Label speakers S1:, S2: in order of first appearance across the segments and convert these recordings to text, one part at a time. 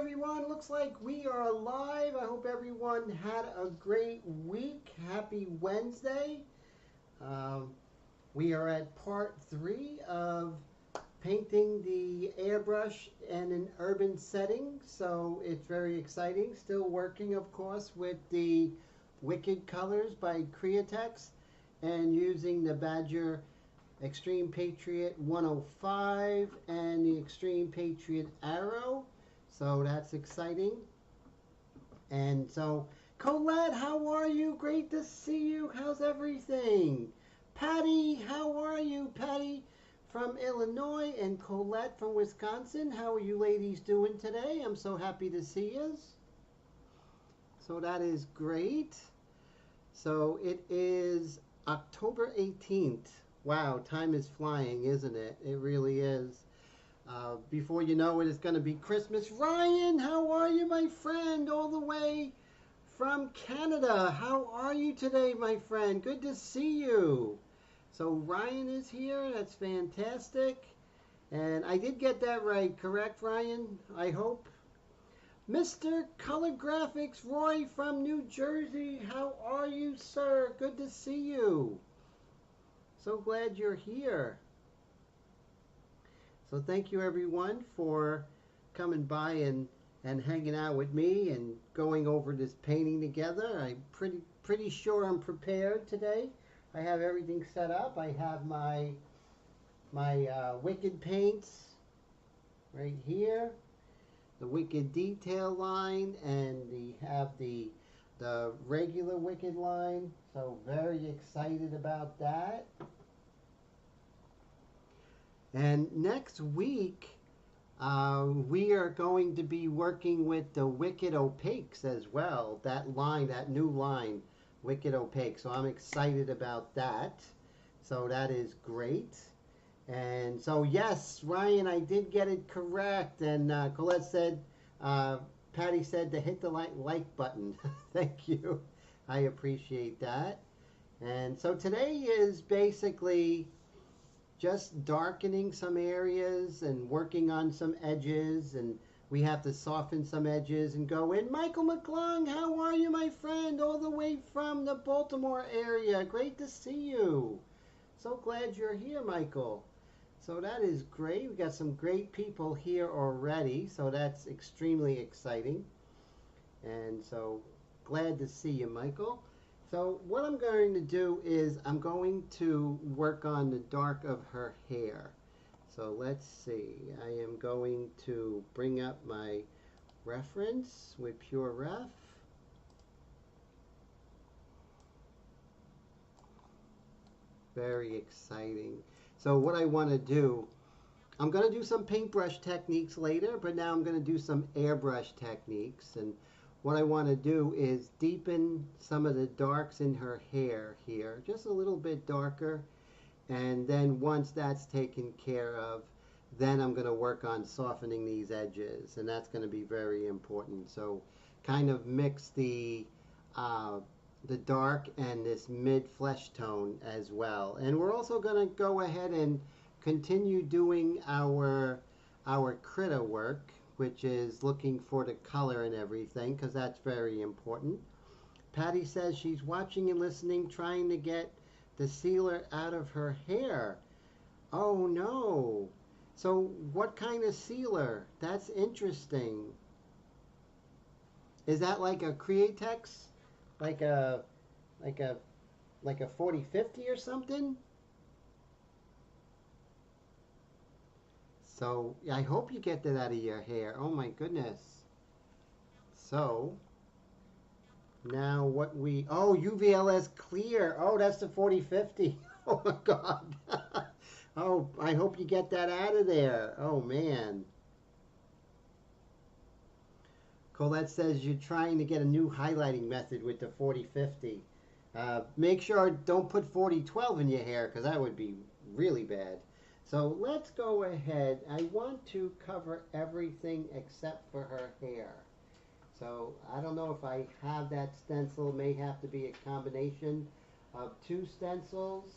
S1: everyone. Looks like we are live. I hope everyone had a great week. Happy Wednesday. Um, we are at part 3 of painting the airbrush in an urban setting. So it's very exciting. Still working, of course, with the Wicked colors by Createx and using the Badger Extreme Patriot 105 and the Extreme Patriot Arrow. So that's exciting. And so, Colette, how are you? Great to see you. How's everything? Patty, how are you? Patty from Illinois and Colette from Wisconsin. How are you ladies doing today? I'm so happy to see you. So that is great. So it is October 18th. Wow, time is flying, isn't it? It really is. Before you know it, it's going to be Christmas. Ryan, how are you, my friend? All the way from Canada. How are you today, my friend? Good to see you. So Ryan is here. That's fantastic. And I did get that right, correct, Ryan? I hope. Mr. Color Graphics, Roy from New Jersey. How are you, sir? Good to see you. So glad you're here. So thank you everyone for coming by and hanging out with me and going over this painting together. I'm pretty sure I'm prepared today. I have everything set up. I have my Wicked paints right here, the Wicked detail line, and have the regular Wicked line. So very excited about that. And next week, we are going to be working with the Wicked Opaques as well. That line, that new line, Wicked Opaque. So I'm excited about that. So that is great. And so yes, Ryan, I did get it correct. And Colette said, Patty said to hit the like button. Thank you. I appreciate that. And so today is basically just darkening some areas and working on some edges, and we have to soften some edges and go in. Michael McClung, how are you, my friend? All the way from the Baltimore area. Great to see you. So glad you're here, Michael. So that is great. We got some great people here already, so that's extremely exciting. And so glad to see you, Michael. So what I'm going to do is I'm going to work on the dark of her hair. So let's see. I am going to bring up my reference with Pure Ref. Very exciting. So what I want to do, I'm going to do some paintbrush techniques later, but now I'm going to do some airbrush techniques. And what I want to do is deepen some of the darks in her hair here, just a little bit darker. And then once that's taken care of, then I'm going to work on softening these edges, and that's going to be very important. So kind of mix the dark and this mid flesh tone as well. And we're also going to go ahead and continue doing our critter work, which is looking for the color and everything, because that's very important. Patty says she's watching and listening, trying to get the sealer out of her hair. Oh no. So what kind of sealer? That's interesting. Is that like a Createx? Like a 4050 or something? So I hope you get that out of your hair. Oh my goodness. So now what we, oh, UVLS clear. Oh, that's the 4050. Oh my God. Oh, I hope you get that out of there. Oh man. Colette says you're trying to get a new highlighting method with the 4050. Make sure don't put 4012 in your hair, because that would be really bad. So let's go ahead. I want to cover everything except for her hair. So I don't know if I have that stencil. It may have to be a combination of 2 stencils.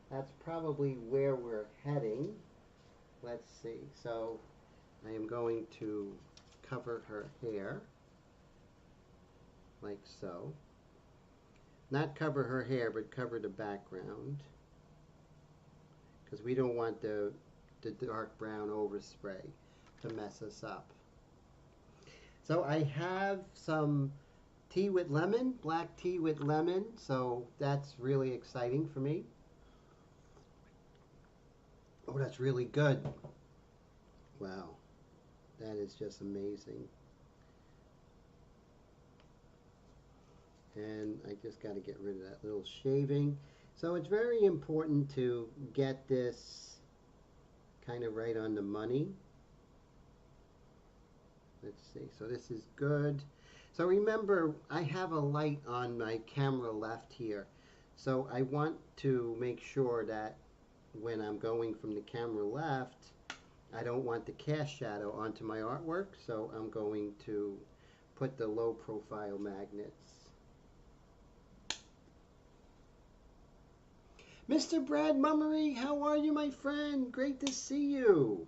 S1: That's probably where we're heading. Let's see. So I am going to cover her hair, like so. Not cover her hair, but cover the background, because we don't want the dark brown overspray to mess us up. So I have some tea with lemon, black tea with lemon, so that's really exciting for me. Oh, that's really good. Wow, that is just amazing. And I just got to get rid of that little shaving. So it's very important to get this kind of right on the money. Let's see, so this is good. So remember, I have a light on my camera left here. So I want to make sure that when I'm going from the camera left, I don't want the cast shadow onto my artwork. So I'm going to put the low profile magnets. Mr. Brad Mummery, how are you, my friend? Great to see you.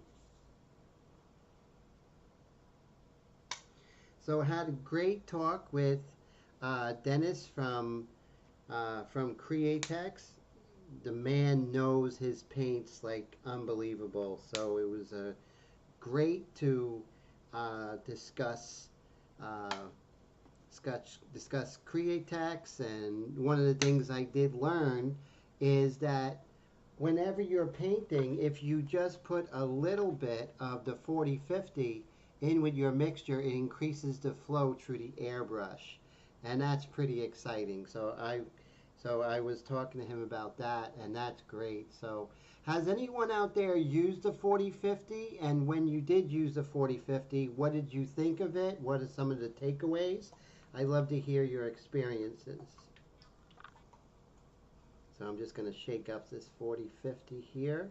S1: So I had a great talk with Dennis from Createx. The man knows his paints like unbelievable. So it was great to discuss Createx, and one of the things I did learn is that whenever you're painting, if you just put a little bit of the 40-50 in with your mixture, it increases the flow through the airbrush, and that's pretty exciting. So I was talking to him about that, and that's great. So has anyone out there used the 40-50? And when you did use the 40-50, what did you think of it? What are some of the takeaways? I'd love to hear your experiences. So I'm just going to shake up this 40-50 here.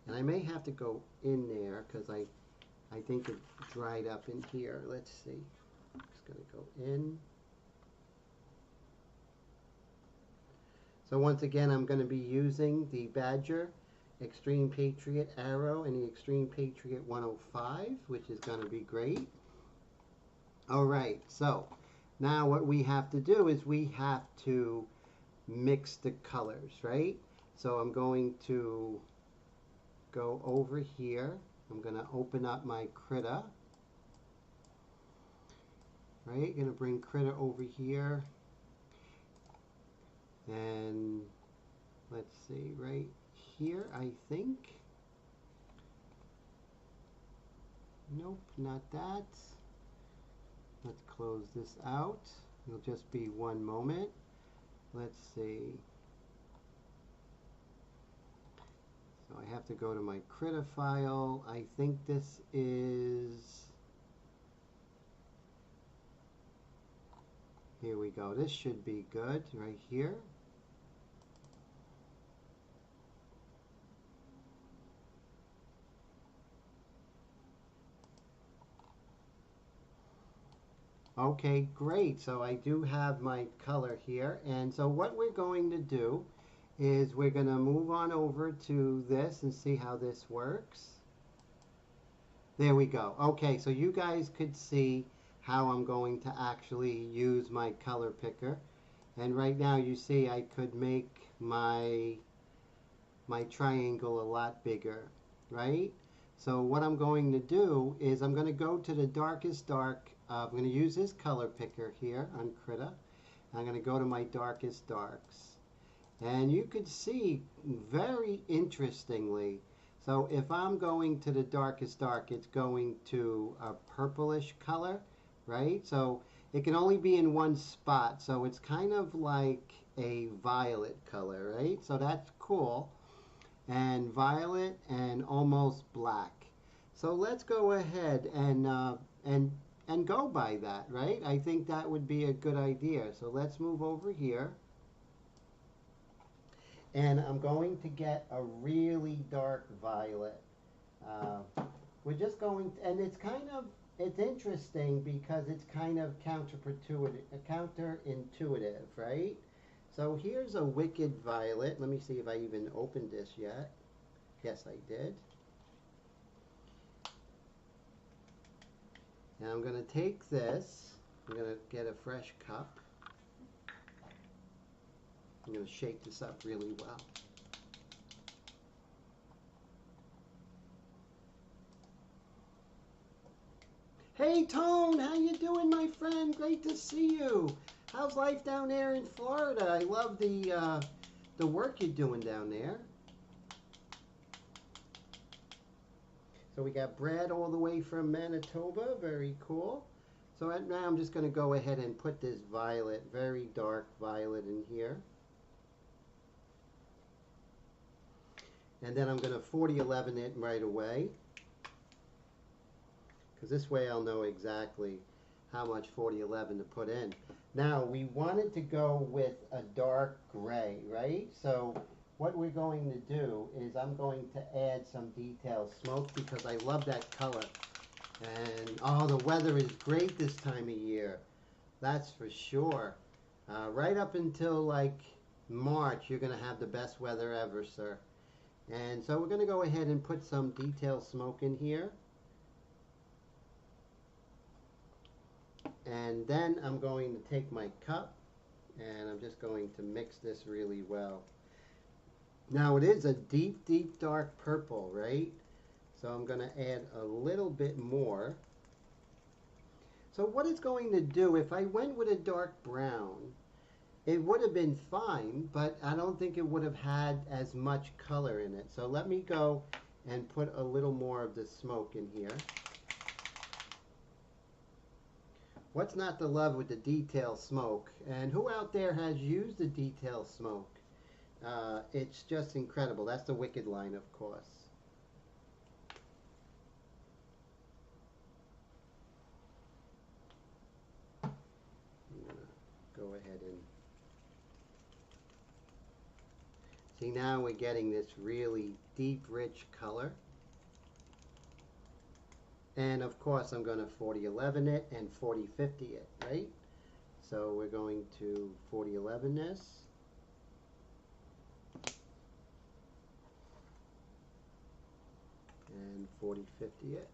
S1: And I may have to go in there because I think it dried up in here. Let's see. I'm just going to go in. So once again, I'm going to be using the Badger Extreme Patriot Arrow and the Extreme Patriot 105, which is going to be great. All right, so now what we have to do is we have to mix the colors, right? So I'm going to go over here. I'm going to open up my Krita. Right, going to bring Krita over here. And let's see, right here, I think. Nope, not that. Let's close this out. It'll just be one moment. Let's see. So I have to go to my Krita file. I think this is, here we go. This should be good right here. Okay, great. So I do have my color here. And so what we're going to do is we're going to move on over to this and see how this works. There we go. Okay, so you guys could see how I'm going to actually use my color picker. And right now you see I could make my triangle a lot bigger, right? So what I'm going to do is I'm going to go to the darkest dark. I'm going to use this color picker here on Krita. I'm going to go to my darkest darks. And you could see very interestingly, so if I'm going to the darkest dark, it's going to a purplish color, right? So it can only be in one spot. So it's kind of like a violet color, right? So that's cool. And violet and almost black. So let's go ahead and go by that, right? I think that would be a good idea. So let's move over here. And I'm going to get a really dark violet. We're just going to, and it's interesting because it's kind of counterintuitive, right? So here's a wicked violet. Let me see if I even opened this yet. Yes, I did. Now I'm going to take this, I'm going to get a fresh cup. I'm going to shake this up really well. Hey Tone, how you doing, my friend? Great to see you. How's life down there in Florida? I love the work you're doing down there. So we got Brad all the way from Manitoba. Very cool. So now I'm just going to go ahead and put this violet, very dark violet in here. And then I'm going to 4011 it right away. Because this way I'll know exactly how much 4011 to put in. Now we wanted to go with a dark gray, right? So what we're going to do is I'm going to add some detail smoke because I love that color. And oh, the weather is great this time of year. That's for sure. Right up until like March, you're going to have the best weather ever, sir. And so we're going to go ahead and put some detail smoke in here. And then I'm going to take my cup and I'm just going to mix this really well. Now it is a deep, deep dark purple, right? So I'm going to add a little bit more. So what it's going to do, if I went with a dark brown, it would have been fine, but I don't think it would have had as much color in it. So let me go and put a little more of the smoke in here. What's not to love with the detail smoke? And who out there has used the detail smoke? It's just incredible. That's the Wicked line, of course. I'm going to go ahead and see, now we're getting this really deep, rich color. And of course I'm going to 4011 it and 4050 it, right? So we're going to 4011 this. And 4050 it.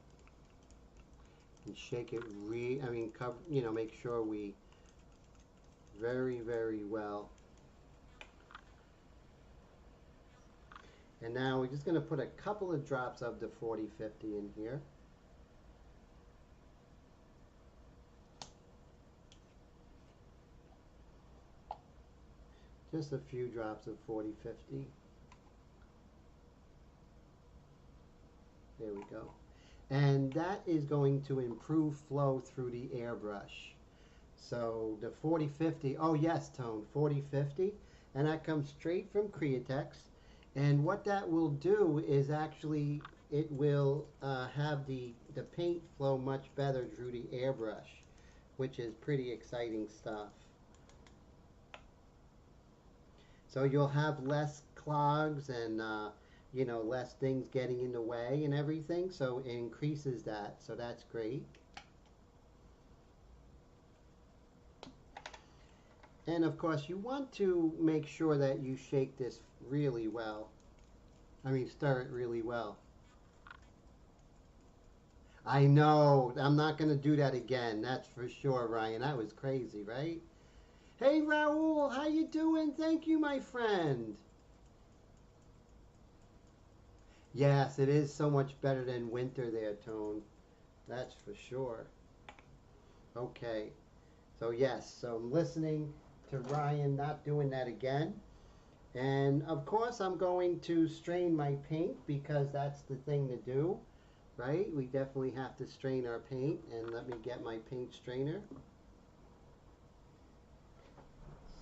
S1: And shake it cover, make sure we very, very well. And now we're just going to put a couple of drops of the 4050 in here. Just a few drops of 4050. There we go. And that is going to improve flow through the airbrush. So the 4050, oh yes, Tone, 4050, and that comes straight from Createx. And what that will do is actually it will have the paint flow much better through the airbrush, which is pretty exciting stuff. So you'll have less clogs and less things getting in the way and everything, so it increases that, so that's great. And of course you want to make sure that you shake this really well. Stir it really well. I know, I'm not going to do that again, that's for sure, Ryan. That was crazy, right? Hey Raul, how you doing? Thank you, my friend. Yes, it is so much better than winter there, Tone. That's for sure. Okay. So yes, so I'm listening to Ryan not doing that again. And of course I'm going to strain my paint because that's the thing to do, right? We definitely have to strain our paint, and let me get my paint strainer.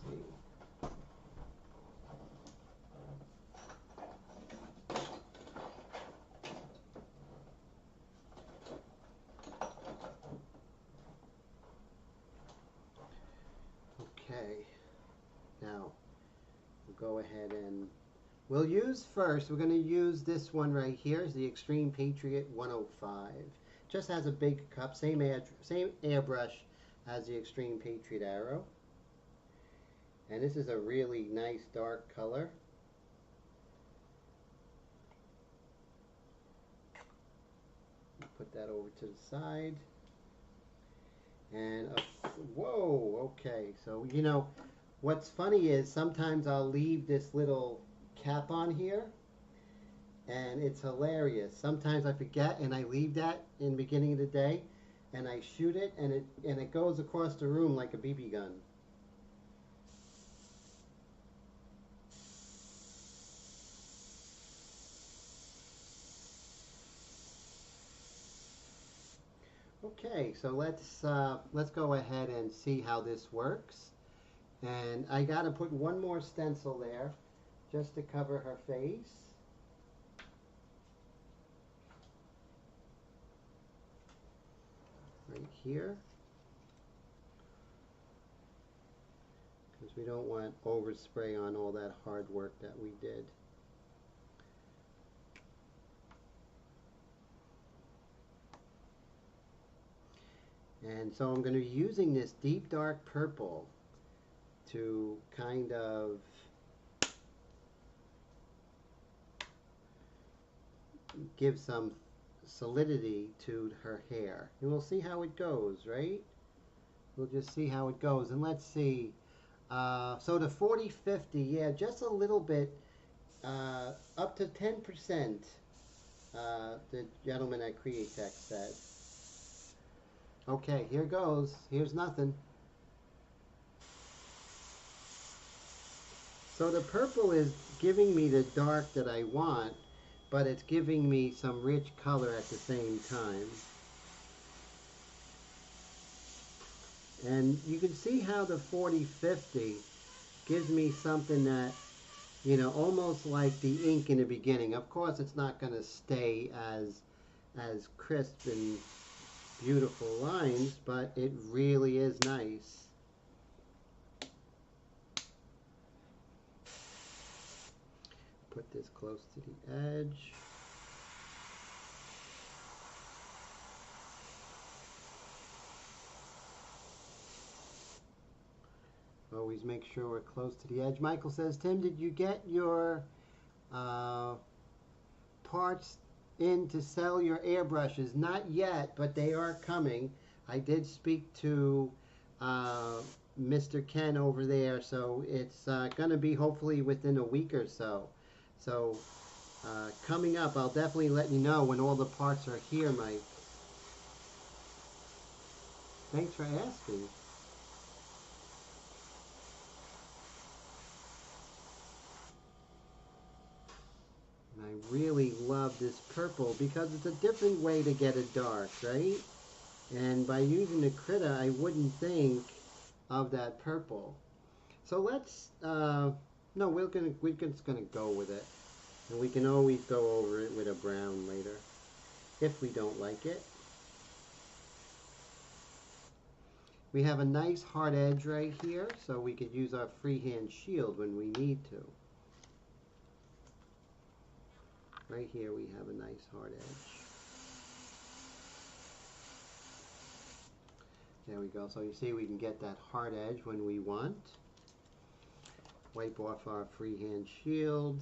S1: Let's see. Okay, now we'll go ahead and we'll use first, we're going to use this one right here, is the Extreme Patriot 105. Just has a big cup, same airbrush as the Extreme Patriot Arrow. And this is a really nice dark color. Put that over to the side. And, whoa, okay. So, you know, what's funny is sometimes I'll leave this little cap on here, and it's hilarious. Sometimes I forget and I leave that in the beginning of the day, and I shoot it, and it goes across the room like a BB gun. Okay, so let's go ahead and see how this works. And I got to put one more stencil there just to cover her face. Right here. Because we don't want overspray on all that hard work that we did. And so I'm going to be using this deep dark purple to kind of give some solidity to her hair. And we'll see how it goes, right? We'll just see how it goes. And let's see. So the 40-50, yeah, just a little bit, up to 10%, the gentleman at Createx said. Okay, here goes. Here's nothing. So the purple is giving me the dark that I want, but it's giving me some rich color at the same time. And you can see how the 40-50 gives me something that, you know, almost like the ink in the beginning. Of course, it's not going to stay as crisp and beautiful lines, but it really is nice. Put this close to the edge. Always make sure we're close to the edge. Michael says, Tim, did you get your parts in to sell your airbrushes? Not yet, but they are coming. I did speak to Mr. Ken over there, so it's going to be hopefully within a week or so. So coming up, I'll definitely let you know when all the parts are here, Mike. Thanks for asking. And I really love this purple because it's a different way to get it dark, right? And by using the Krita, I wouldn't think of that purple. So let's, no, we're just gonna go with it. And we can always go over it with a brown later, if we don't like it. We have a nice hard edge right here, so we could use our freehand shield when we need to. Right here we have a nice hard edge. There we go. So you see we can get that hard edge when we want. Wipe off our freehand shield.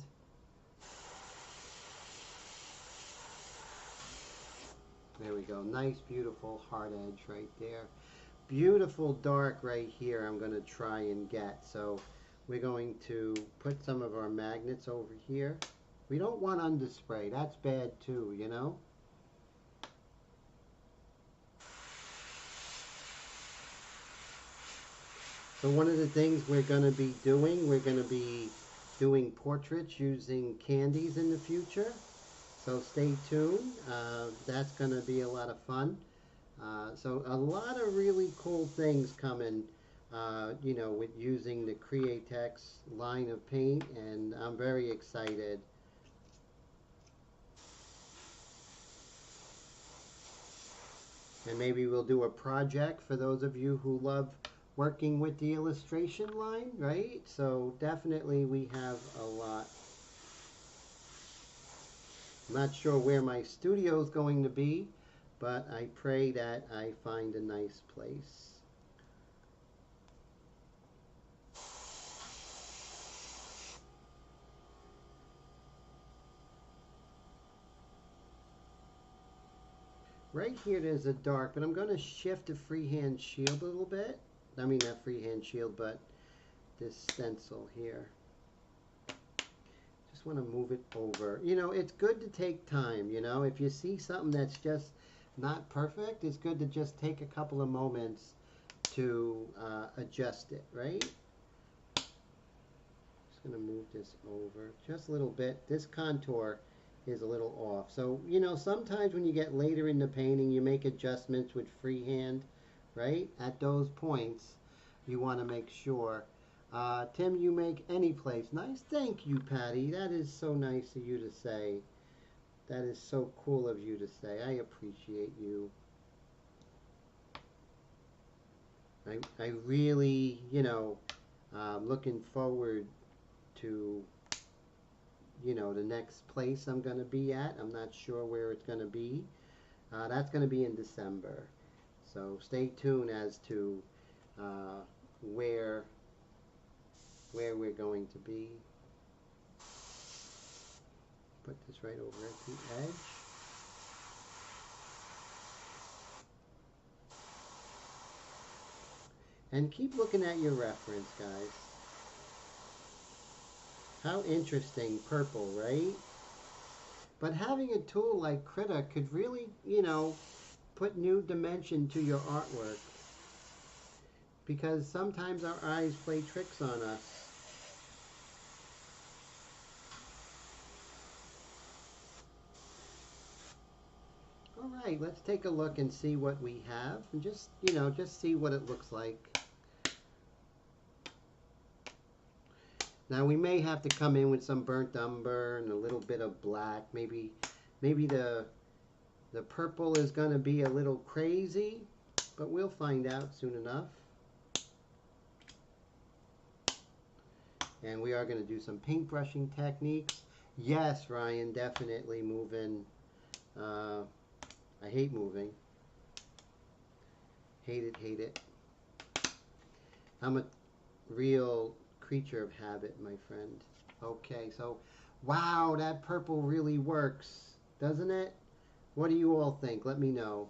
S1: There we go. Nice, beautiful hard edge right there. Beautiful dark right here I'm going to try and get. So we're going to put some of our magnets over here. We don't want underspray. That's bad too, you know. So one of the things we're going to be doing portraits using candies in the future. So stay tuned. That's going to be a lot of fun. So a lot of really cool things coming, you know, with using the Createx line of paint, and I'm very excited. And maybe we'll do a project for those of you who love working with the illustration line, right? So definitely we have a lot. I'm not sure where my studio is going to be, but I pray that I find a nice place. Right here there's a dark, but I'm going to shift the freehand shield a little bit. I mean, not freehand shield, but this stencil here. Just want to move it over. You know, it's good to take time, you know. If you see something that's just not perfect, it's good to just take a couple of moments to adjust it, right? Just going to move this over just a little bit. This contour is a little off. So, you know, sometimes when you get later in the painting, you make adjustments with freehand, right? At those points, you want to make sure. Tim, you make any place nice. Thank you, Patty. That is so nice of you to say. That is so cool of you to say. I appreciate you. I really, you know, looking forward to, you know, the next place I'm going to be at. I'm not sure where it's going to be. That's going to be in December. So stay tuned as to where we're going to be. Put this right over at the edge. And keep looking at your reference, guys. How interesting, purple, right? But having a tool like Krita could really, you know, put new dimension to your artwork. Because sometimes our eyes play tricks on us. All right, let's take a look and see what we have. And just, you know, just see what it looks like. Now we may have to come in with some burnt umber and a little bit of black. Maybe the purple is going to be a little crazy, but we'll find out soon enough. And we are going to do some paintbrushing techniques. Yes, Ryan, definitely moving. I hate moving. Hate it, hate it. I'm a real creature of habit, my friend. Okay, so wow, that purple really works, doesn't it? What do you all think? Let me know.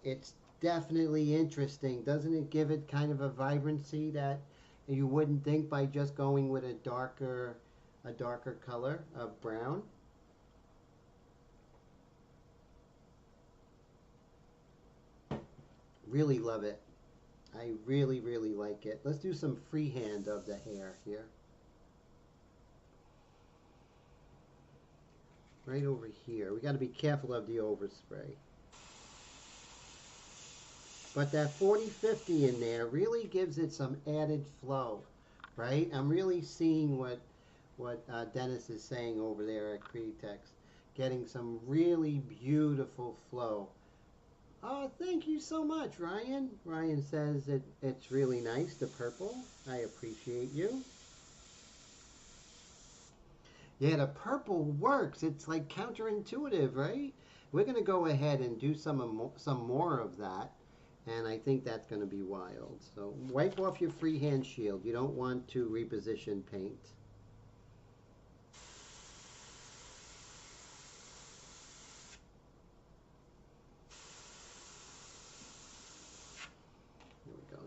S1: It's definitely interesting. Doesn't it give it kind of a vibrancy that you wouldn't think by just going with a darker color of brown? Really love it. I really, really like it. Let's do some freehand of the hair here. Right over here. We got to be careful of the overspray. But that 40-50 in there really gives it some added flow, right? I'm really seeing what Dennis is saying over there at Createx. Getting some really beautiful flow. Oh, thank you so much, Ryan. Ryan says it's really nice, the purple. I appreciate you. Yeah, the purple works. It's like counterintuitive, right? We're going to go ahead and do some more of that. And I think that's going to be wild. So wipe off your freehand shield. You don't want to reposition paint.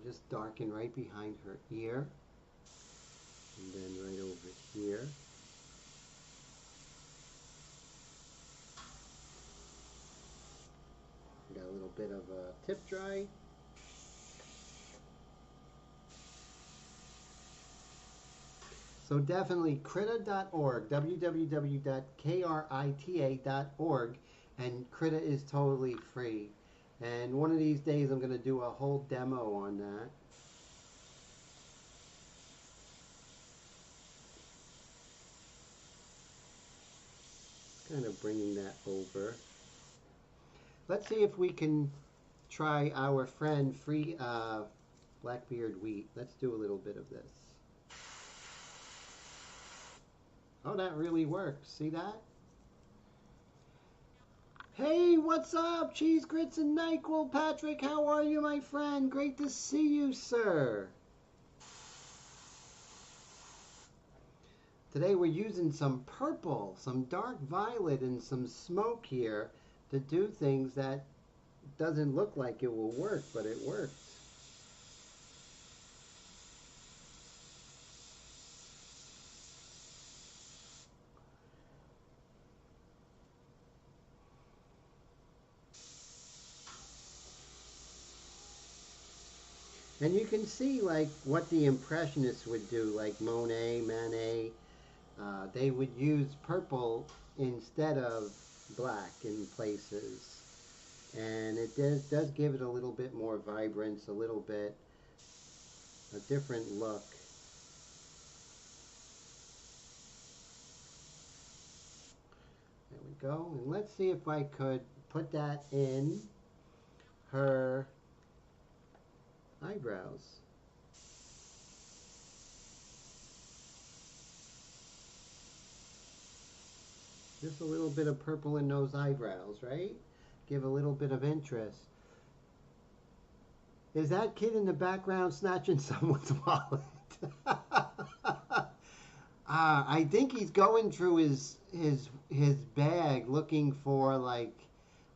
S1: Just darken right behind her ear, and then right over here. Got a little bit of a tip dry. So definitely krita.org, www.krita.org, and Krita is totally free. And one of these days I'm going to do a whole demo on that. Kind of bringing that over. Let's see if we can try our friend free Blackbeard Wheat. Let's do a little bit of this. Oh, that really works. See that? Hey, what's up? Cheese Grits and NyQuil. Patrick, how are you, my friend? Great to see you, sir. Today we're using some purple, some dark violet, and some smoke here to do things that doesn't look like it will work, but it works. And you can see like what the Impressionists would do, like Monet, Manet. They would use purple instead of black in places. And it does give it a little bit more vibrance, a little bit, a different look. There we go. And let's see if I could put that in her eyebrows. Just a little bit of purple in those eyebrows, right? Give a little bit of interest. Is that kid in the background snatching someone's wallet? I think he's going through his bag looking for, like,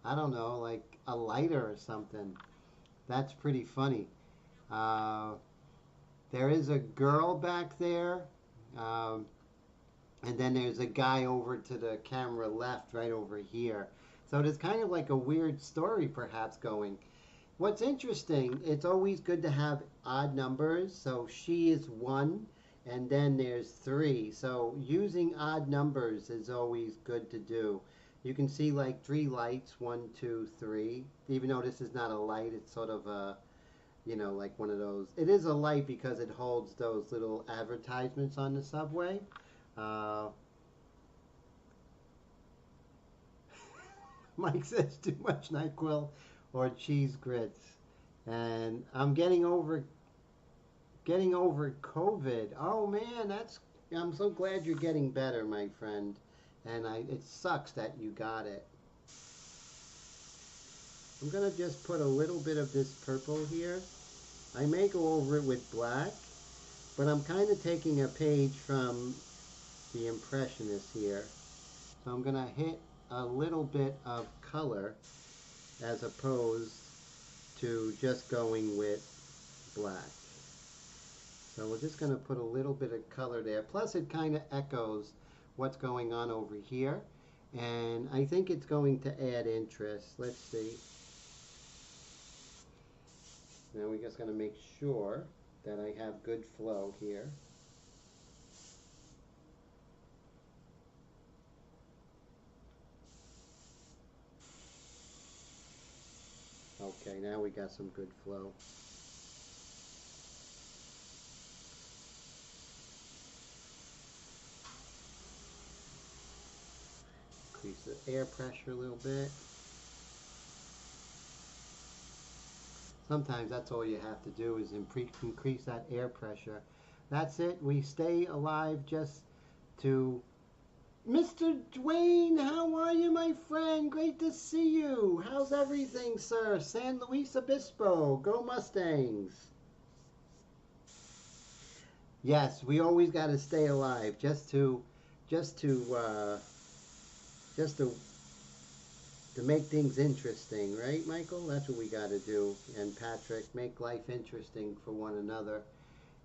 S1: I don't know, like a lighter or something. That's pretty funny. There is a girl back there. And then there's a guy over to the camera left, right over here. So there's kind of like a weird story perhaps going. What's interesting, it's always good to have odd numbers. So she is 1, and then there's 3. So using odd numbers is always good to do. You can see like 3 lights, 1, 2, 3. Even though this is not a light, it's sort of a, you know, like one of those. It is a light because it holds those little advertisements on the subway. Mike says too much NyQuil or cheese grits, and I'm getting over COVID. Oh man, I'm so glad you're getting better, my friend. And it sucks that you got it. I'm gonna just put a little bit of this purple here. I may go over it with black, but I'm kind of taking a page from the Impressionists here. So I'm gonna hit a little bit of color as opposed to just going with black. So we're just gonna put a little bit of color there. Plus it kind of echoes what's going on over here. And I think it's going to add interest. Let's see. Now we're just gonna make sure that I have good flow here. Okay, now we got some good flow. Increase the air pressure a little bit. Sometimes that's all you have to do is increase that air pressure. That's it. We stay alive just to... Mr. Dwayne, how are you, my friend? Great to see you. How's everything, sir? San Luis Obispo. Go Mustangs. Yes, we always got to stay alive just to make things interesting, right, Michael? That's what we got to do. And Patrick, make life interesting for one another.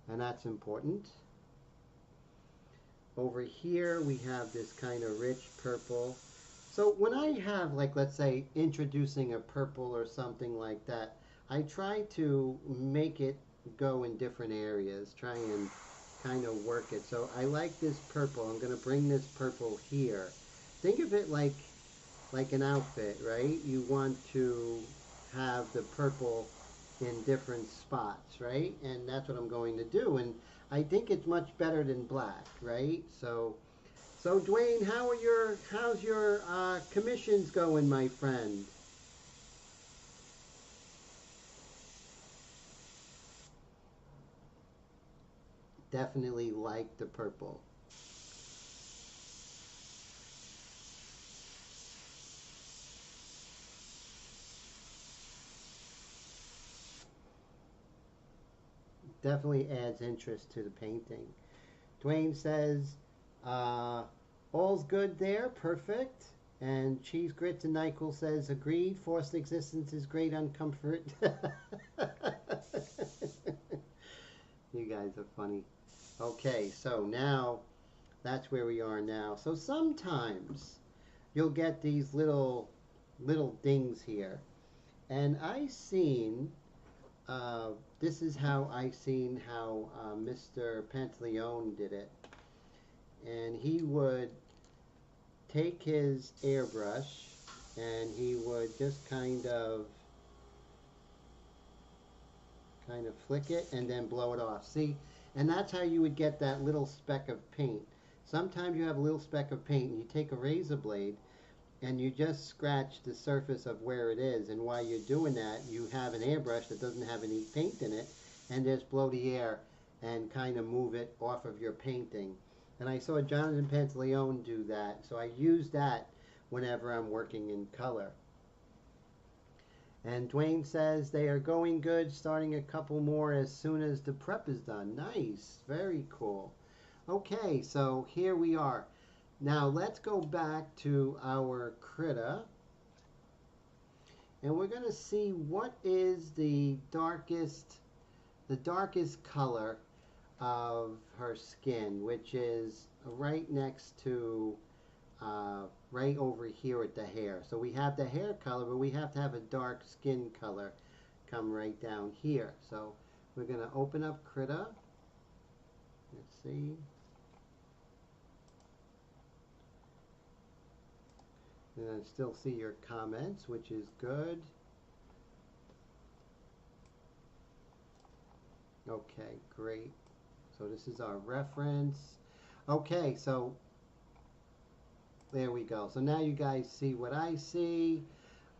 S1: And that's important. Over here we have this kind of rich purple. So when I have, like, let's say introducing a purple or something like that, I try to make it go in different areas, try and kind of work it. So I like this purple. I'm going to bring this purple here. Think of it like an outfit, right? You want to have the purple in different spots, right? And that's what I'm going to do. And I think it's much better than black, right? So Dwayne, how's your commissions going, my friend? Definitely like the purple. Definitely adds interest to the painting. Dwayne says, all's good there, perfect. And Cheese Grits and NyQuil says, agreed, forced existence is great uncomfort. You guys are funny. Okay, so now that's where we are now. So sometimes you'll get these little dings here. And I seen, this is how I seen how Mr. Pantaleone did it. And he would take his airbrush and he would just kind of flick it and then blow it off. See, and that's how you would get that little speck of paint. Sometimes you have a little speck of paint and you take a razor blade and you just scratch the surface of where it is, and while you're doing that you have an airbrush that doesn't have any paint in it and just blow the air and kind of move it off of your painting. And I saw Jonathan Pantaleone do that, so I use that whenever I'm working in color. And Dwayne says they are going good, starting a couple more as soon as the prep is done. Nice, very cool. Okay, so here we are. Now let's go back to our Krita. And we're going to see what is the darkest color of her skin, which is right next to right over here at the hair. So we have the hair color, but we have to have a dark skin color come right down here. So we're going to open up Krita. Let's see. And I still see your comments, which is good. Okay, great. So this is our reference. Okay, so there we go. So now you guys see what I see.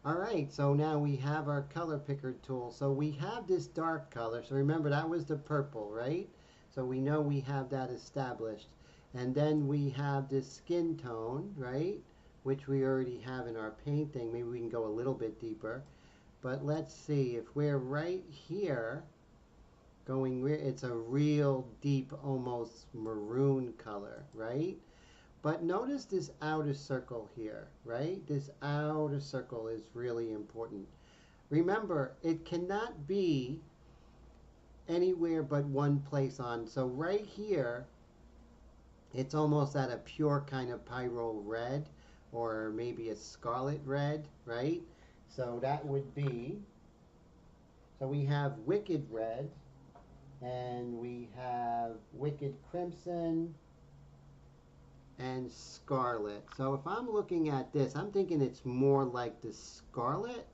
S1: All right, so now we have our color picker tool. So we have this dark color. So remember, that was the purple, right? So we know we have that established. And then we have this skin tone, right? Which we already have in our painting. Maybe we can go a little bit deeper. But let's see, if we're right here, it's a real deep, almost maroon color, right? But notice this outer circle here, right? This outer circle is really important. Remember, it cannot be anywhere but one place on. So right here, it's almost at a pure kind of pyrrole red, or maybe a scarlet red, right? So that would be, so we have Wicked Red, and we have Wicked Crimson, and Scarlet. So if I'm looking at this, I'm thinking it's more like the Scarlet,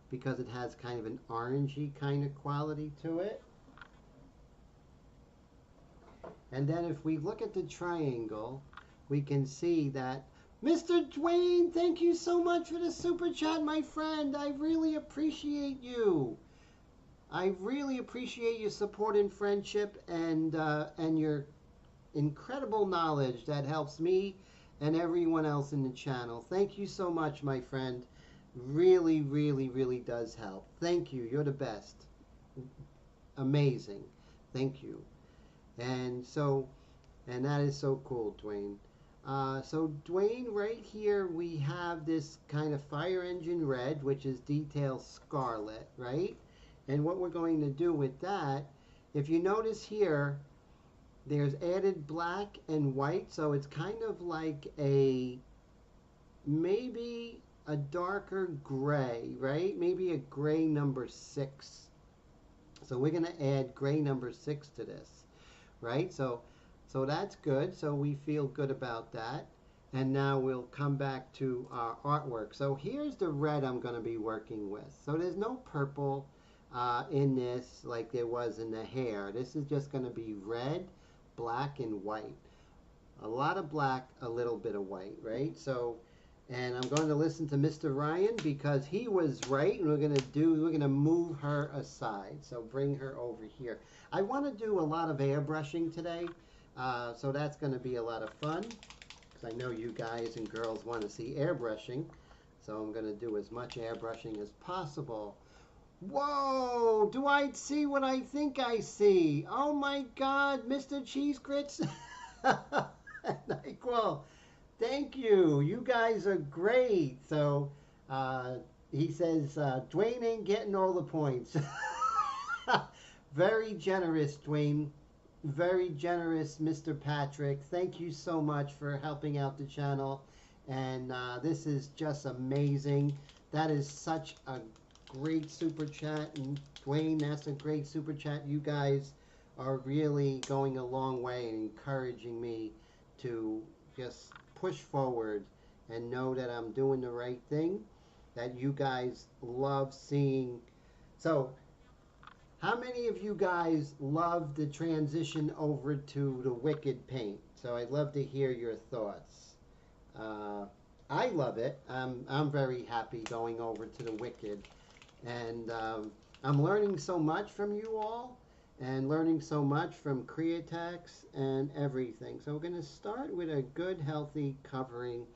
S1: because it has kind of an orangey kind of quality to it. And then if we look at the triangle, we can see that Mr. Dwayne, thank you so much for the super chat, my friend. I really appreciate you. I really appreciate your support and friendship and your incredible knowledge that helps me and everyone else in the channel. Thank you so much, my friend. Really, really, really does help. Thank you. You're the best. Amazing. Thank you. And that is so cool, Dwayne. So Dwayne, right here we have this kind of fire engine red, which is detail scarlet, right? And what we're going to do with that, if you notice here, there's added black and white, so it's kind of like maybe a darker gray, right? Maybe a gray number 6. So we're going to add gray number 6 to this, right? So that's good. So we feel good about that. And now we'll come back to our artwork. So here's the red I'm going to be working with. So there's no purple in this like there was in the hair. This is just going to be red, black, and white. A lot of black, a little bit of white, right? So, and I'm going to listen to Mr. Ryan because he was right, and we're going to move her aside. So bring her over here. I want to do a lot of airbrushing today. So that's going to be a lot of fun, because I know you guys and girls want to see airbrushing. So I'm going to do as much airbrushing as possible. Whoa! Do I see what I think I see? Oh my God, Mr. Cheese Grits! NyQuil, Thank you. You guys are great. So he says, Dwayne ain't getting all the points. Very generous, Dwayne. Very generous, Mr. Patrick. Thank you so much for helping out the channel. And this is just amazing. That is such a great super chat. And Dwayne, that's a great super chat. You guys are really going a long way and encouraging me to just push forward and know that I'm doing the right thing, that you guys love seeing. So, how many of you guys love the transition over to the Wicked paint? So I'd love to hear your thoughts. I love it. I'm very happy going over to the Wicked. And I'm learning so much from you all and learning so much from Createx and everything. So we're going to start with a good, healthy covering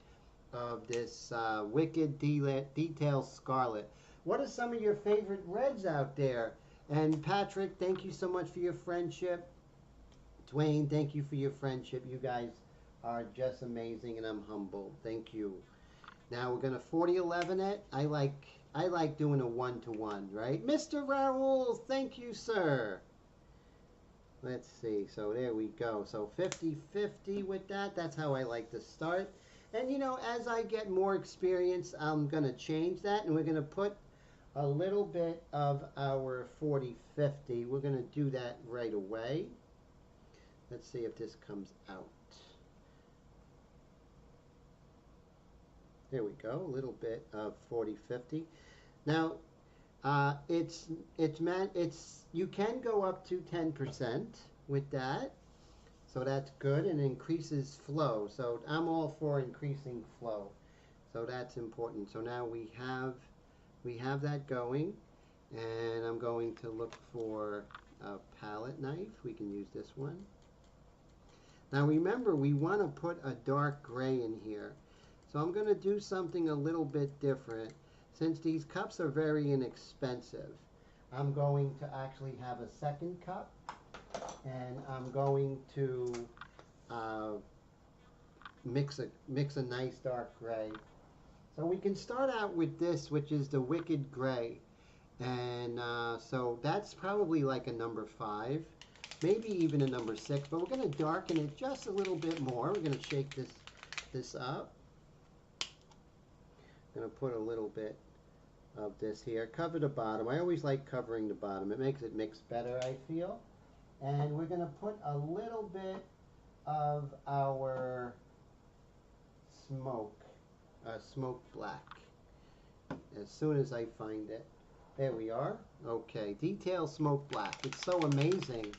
S1: of this Wicked Detail Scarlet. What are some of your favorite reds out there? And Patrick, thank you so much for your friendship. Dwayne, thank you for your friendship. You guys are just amazing, and I'm humbled. Thank you. Now we're gonna 40-11 it. I like doing a 1-to-1, right? Mr. Raoul, thank you, sir. Let's see. So there we go. So 50-50 with that. That's how I like to start. And you know, as I get more experience, I'm gonna change that, and we're gonna put a little bit of our 40-50. We're going to do that right away. Let's see if this comes out. There we go, a little bit of 40-50. Now, you can go up to 10% with that. So that's good, and increases flow. So I'm all for increasing flow. So that's important. So now we have that going, and I'm going to look for a palette knife. We can use this one. Now remember, we want to put a dark gray in here. So I'm going to do something a little bit different. Since these cups are very inexpensive, I'm going to actually have a second cup, and I'm going to mix a nice dark gray. So we can start out with this, which is the Wicked Gray. And so that's probably like a number 5, maybe even a number 6. But we're going to darken it just a little bit more. We're going to shake this up. I'm going to put a little bit of this here. Cover the bottom. I always like covering the bottom. It makes it mix better, I feel. And we're going to put a little bit of our smoke black as soon as I find it. There we are. Okay, detail smoke black. It's so amazing.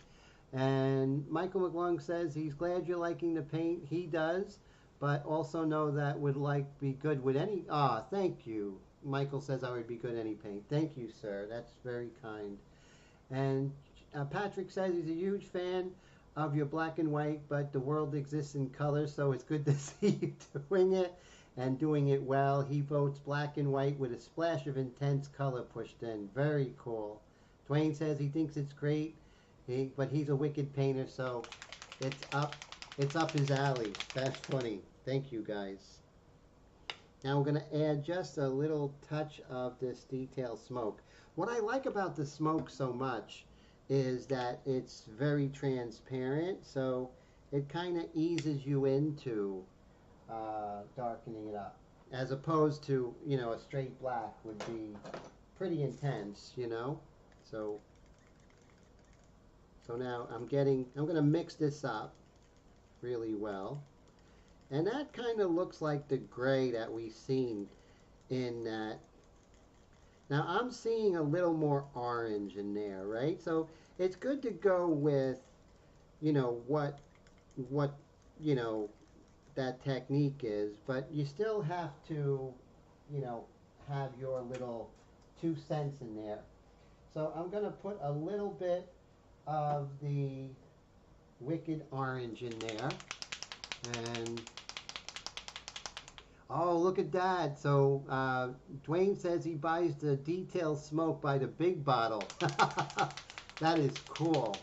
S1: And Michael McLung says he's glad you're liking the paint. He does, but also know that would be good with any. Thank you. Michael says I would be good any paint. Thank you, sir. That's very kind. And Patrick says he's a huge fan of your black and white, but the world exists in color, so it's good to see you doing it and doing it well. He votes black and white with a splash of intense color pushed in. Very cool. Dwayne says he thinks it's great, but he's a wicked painter, so it's up his alley. That's funny. Thank you, guys. Now we're going to add just a little touch of this detail smoke. What I like about the smoke so much is that it's very transparent, so it kind of eases you into darkening it up, as opposed to, you know, a straight black would be pretty intense, you know. So now I'm going to mix this up really well, and that kind of looks like the gray that we've seen in that. Now I'm seeing a little more orange in there, right? So it's good to go with, you know, what you know, that technique is, but you still have to, you know, have your little 2 cents in there. So I'm going to put a little bit of the Wicked Orange in there. And oh, look at that. So Dwayne says he buys the detail smoke by the big bottle. That is cool.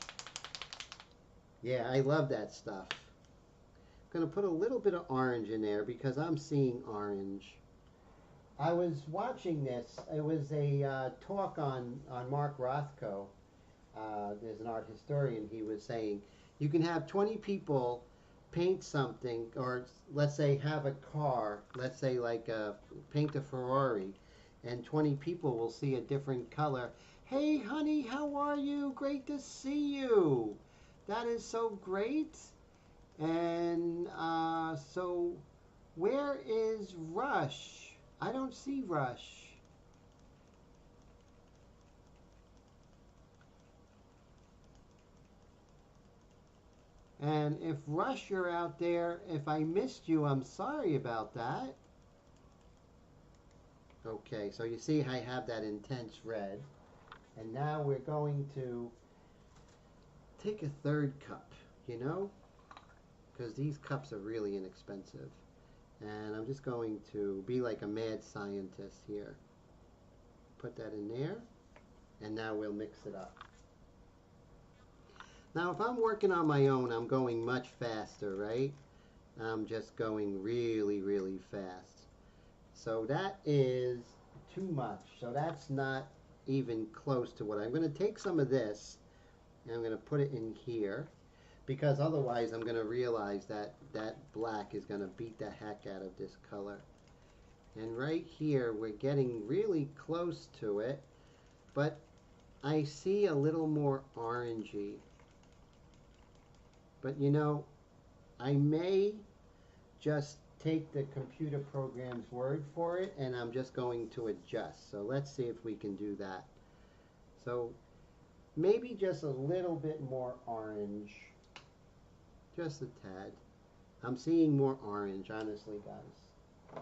S1: Yeah, I love that stuff. I'm going to put a little bit of orange in there because I'm seeing orange. I was watching this. It was a talk on Mark Rothko. There's an art historian. He was saying you can have 20 people paint something, or let's say have a car, let's say like paint a Ferrari, and 20 people will see a different color. Hey honey, how are you? Great to see you. That is so great. And so where is Rush? I don't see Rush. And if Rush, you're out there, if I missed you, I'm sorry about that. Okay, so you see I have that intense red. And now we're going to take a third cup, you know, because these cups are really inexpensive. And I'm just going to be like a mad scientist here. Put that in there, and now we'll mix it up. Now, if I'm working on my own, I'm going much faster, right? I'm just going really, really fast. So that is too much. So that's not even close to what I'm going to take some of this, and I'm going to put it in here, because otherwise I'm going to realize that that black is going to beat the heck out of this color. And right here, we're getting really close to it, but I see a little more orangey. But you know, I may just take the computer program's word for it, and I'm just going to adjust. So let's see if we can do that. So maybe just a little bit more orange. Just a tad. I'm seeing more orange, honestly, guys.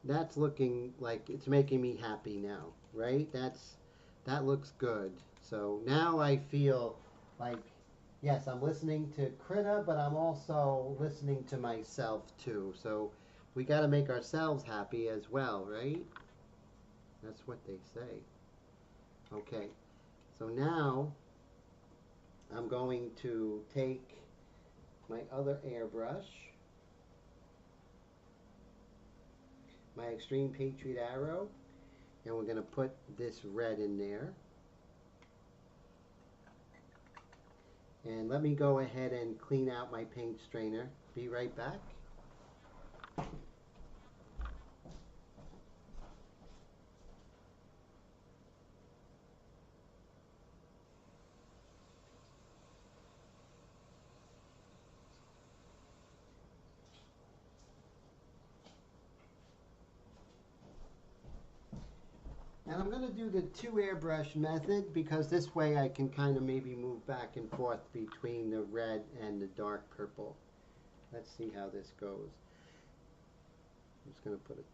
S1: That's looking like it's making me happy now, right? That looks good. So now I feel like, yes, I'm listening to Krita, but I'm also listening to myself too. So we got to make ourselves happy as well, right? That's what they say. Okay, so now I'm going to take my other airbrush, my Extreme Patriot Arrow, and we're going to put this red in there. And let me go ahead and clean out my paint strainer. Be right back. And I'm going to do the two airbrush method because this way I can kind of maybe move back and forth between the red and the dark purple. Let's see how this goes. I'm just going to put a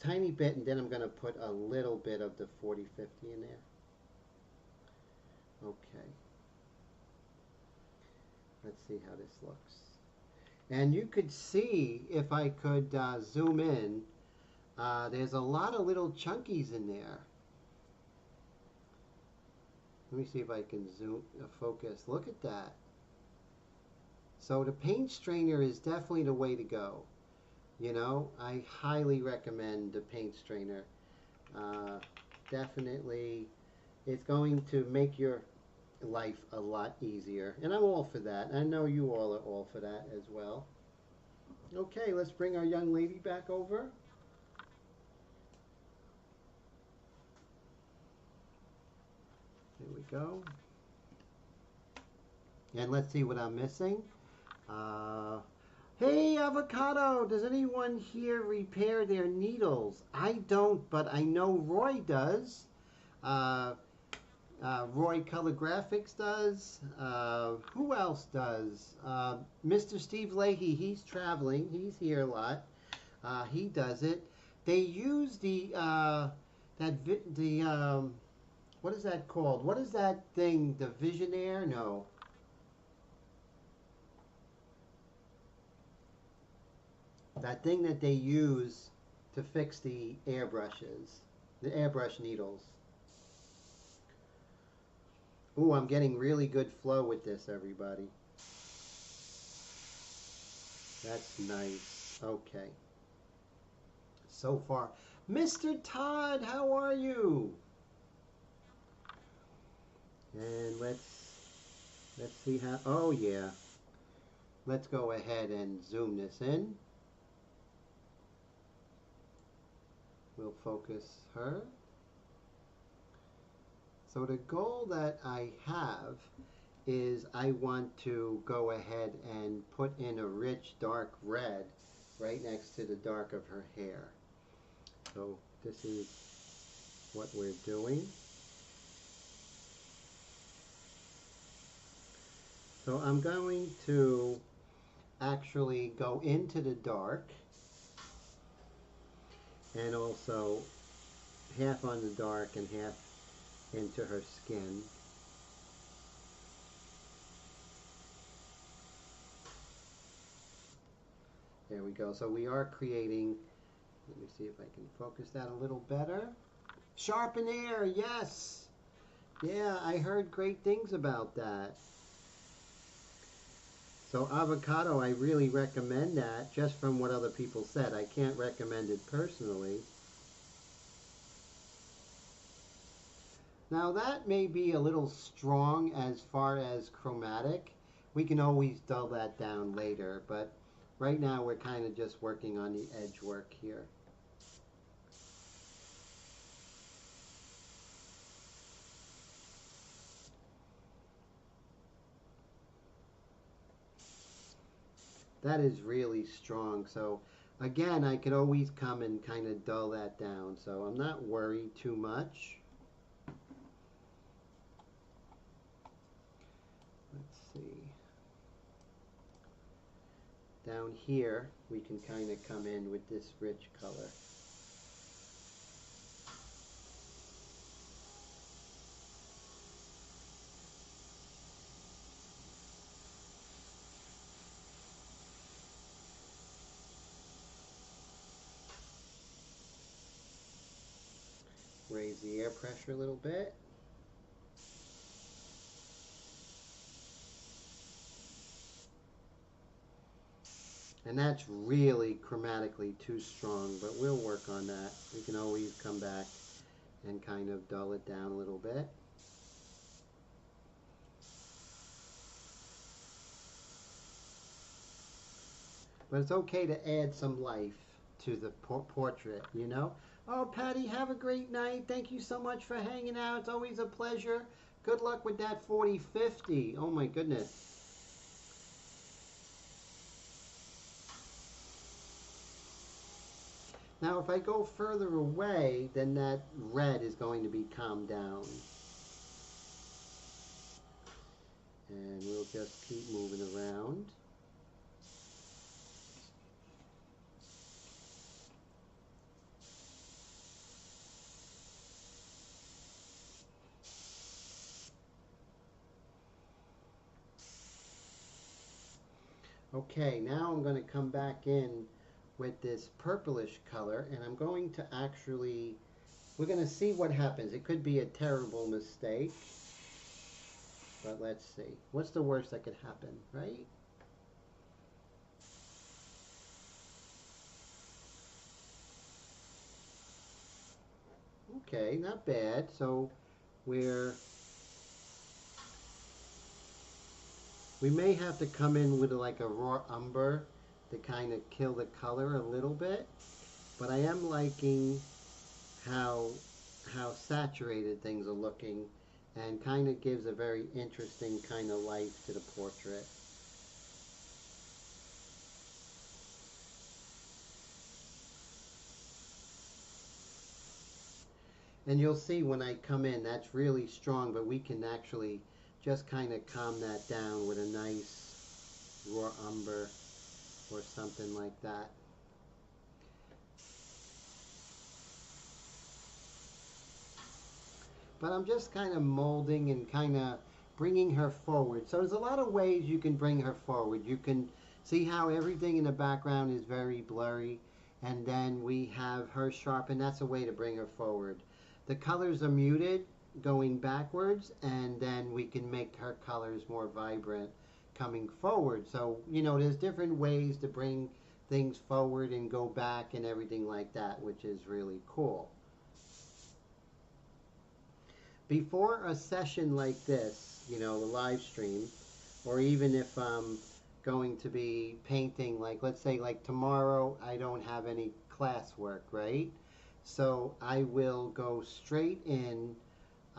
S1: tiny bit, and then I'm going to put a little bit of the 4050 in there. Okay. Let's see how this looks. And you could see, if I could zoom in, there's a lot of little chunkies in there. Let me see if I can zoom, focus. Look at that. So the paint strainer is definitely the way to go. You know, I highly recommend the paint strainer. Definitely, it's going to make your life a lot easier. And I'm all for that. I know you all are all for that as well. Okay, let's bring our young lady back over. There we go. And let's see what I'm missing. Hey, Avocado, does anyone here repair their needles? I don't, but I know Roy does. Roy Color Graphics does. Who else does? Mr. Steve Leahy, he's traveling. He's here a lot. He does it. They use the what is that called? What is that thing? The Visionaire? No. That thing that they use to fix the airbrushes, the airbrush needles. Ooh, I'm getting really good flow with this, everybody. That's nice. Okay. So far. Mr. Todd, how are you? And let's see how, oh yeah. Let's go ahead and zoom this in. We'll focus her. So the goal that I have is I want to go ahead and put in a rich dark red right next to the dark of her hair. So this is what we're doing. So I'm going to actually go into the dark and also half on the dark and half into her skin. There we go. So we are creating, let me see if I can focus that a little better. Sharpen air, yes. Yeah, I heard great things about that. So avocado, I really recommend that just from what other people said. I can't recommend it personally. Now that may be a little strong as far as chromatic. We can always dull that down later, but right now we're kind of just working on the edge work here. That is really strong. So again, I could always come and kind of dull that down. So I'm not worried too much. Let's see. Down here, we can kind of come in with this rich color. Raise the air pressure a little bit. And that's really chromatically too strong, but we'll work on that. We can always come back and kind of dull it down a little bit. But it's okay to add some life to the portrait, you know? Oh, Patty, have a great night. Thank you so much for hanging out. It's always a pleasure. Good luck with that 40/50. Oh, my goodness. Now, if I go further away, then that red is going to be calmed down. And we'll just keep moving around. Okay, now I'm going to come back in with this purplish color, and I'm going to actually, we're going to see what happens. It could be a terrible mistake, but let's see. What's the worst that could happen, right? Okay, not bad. So we may have to come in with like a raw umber to kind of kill the color a little bit, but I am liking how saturated things are looking, and kind of gives a very interesting kind of life to the portrait. And you'll see when I come in, that's really strong, but we can actually just kind of calm that down with a nice raw umber or something like that. But I'm just kind of molding and kind of bringing her forward. So there's a lot of ways you can bring her forward. You can see how everything in the background is very blurry, and then we have her sharpen. That's a way to bring her forward. The colors are muted. going backwards, and then we can make her colors more vibrant coming forward. So, you know, there's different ways to bring things forward and go back and everything like that, which is really cool. Before a session like this, you know, the live stream, or even if I'm going to be painting, like let's say like tomorrow I don't have any classwork, right? So I will go straight in.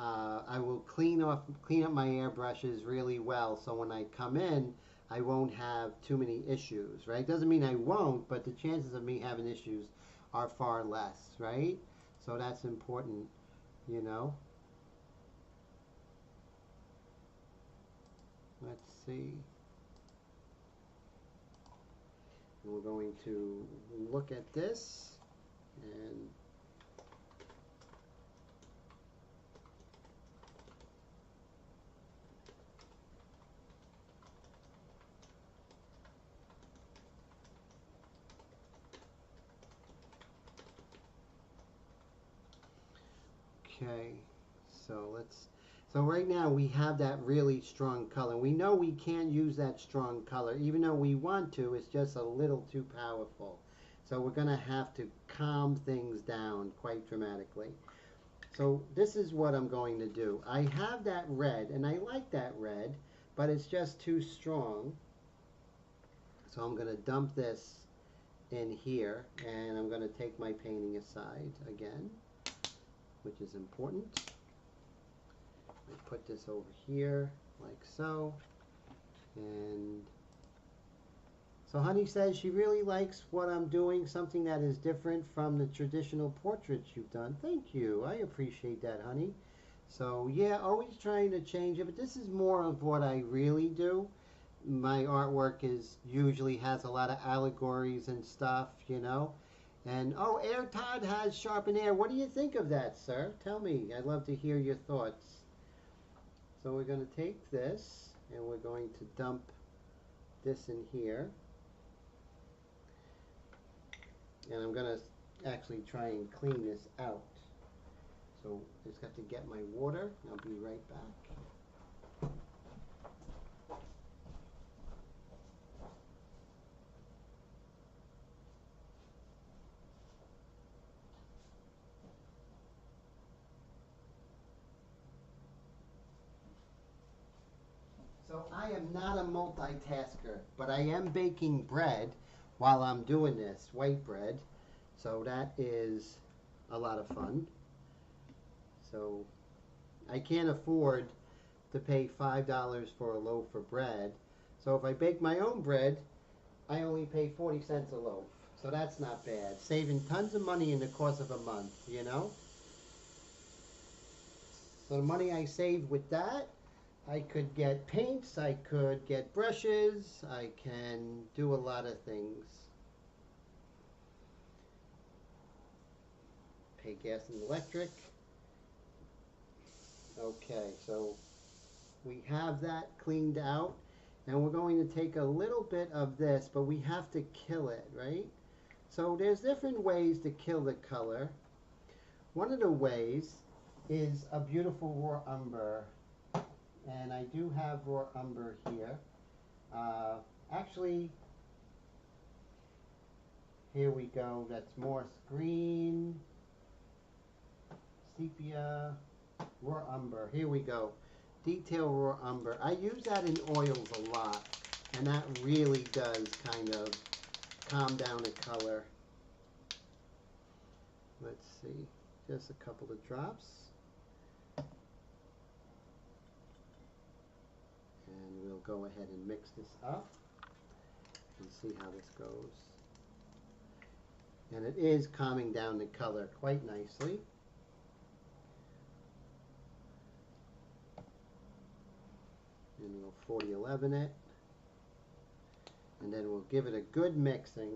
S1: I will clean up my airbrushes really well, so when I come in, I won't have too many issues, right? Doesn't mean I won't, but the chances of me having issues are far less, right? So that's important, you know. Let's see. And we're going to look at this and okay, so right now we have that really strong color. We know we can't use that strong color, even though we want to, it's just a little too powerful. So we're gonna have to calm things down quite dramatically. So this is what I'm going to do. I have that red, and I like that red, but it's just too strong. So I'm gonna dump this in here, and I'm gonna take my painting aside again, which is important. I put this over here like so, and so Honey says she really likes what I'm doing, something that is different from the traditional portraits you've done. Thank you, I appreciate that, Honey. So yeah, always trying to change it, but this is more of what I really do. My artwork usually has a lot of allegories and stuff, you know. And oh, Air Todd has sharpened air. What do you think of that, sir? Tell me. I'd love to hear your thoughts. So we're going to take this and we're going to dump this in here. And I'm going to actually try and clean this out. So I just got to get my water. I'll be right back. So I am not a multitasker, but I am baking bread while I'm doing this, white bread. So that is a lot of fun. So I can't afford to pay $5 for a loaf of bread. So if I bake my own bread, I only pay 40 cents a loaf. So that's not bad. Saving tons of money in the course of a month, you know? So the money I saved with that, I could get paints, I could get brushes, I can do a lot of things. Pay gas and electric. Okay, so we have that cleaned out, and we're going to take a little bit of this, but we have to kill it, right? So there's different ways to kill the color. One of the ways is a beautiful raw umber, and I do have raw umber here. Actually, here we go. That's Morse green, sepia, raw umber. Here we go. Detail raw umber. I use that in oils a lot, and that really does kind of calm down the color. Let's see, just a couple of drops. And we'll go ahead and mix this up and see how this goes. And it is calming down the color quite nicely. And we'll 4011 it. And then we'll give it a good mixing.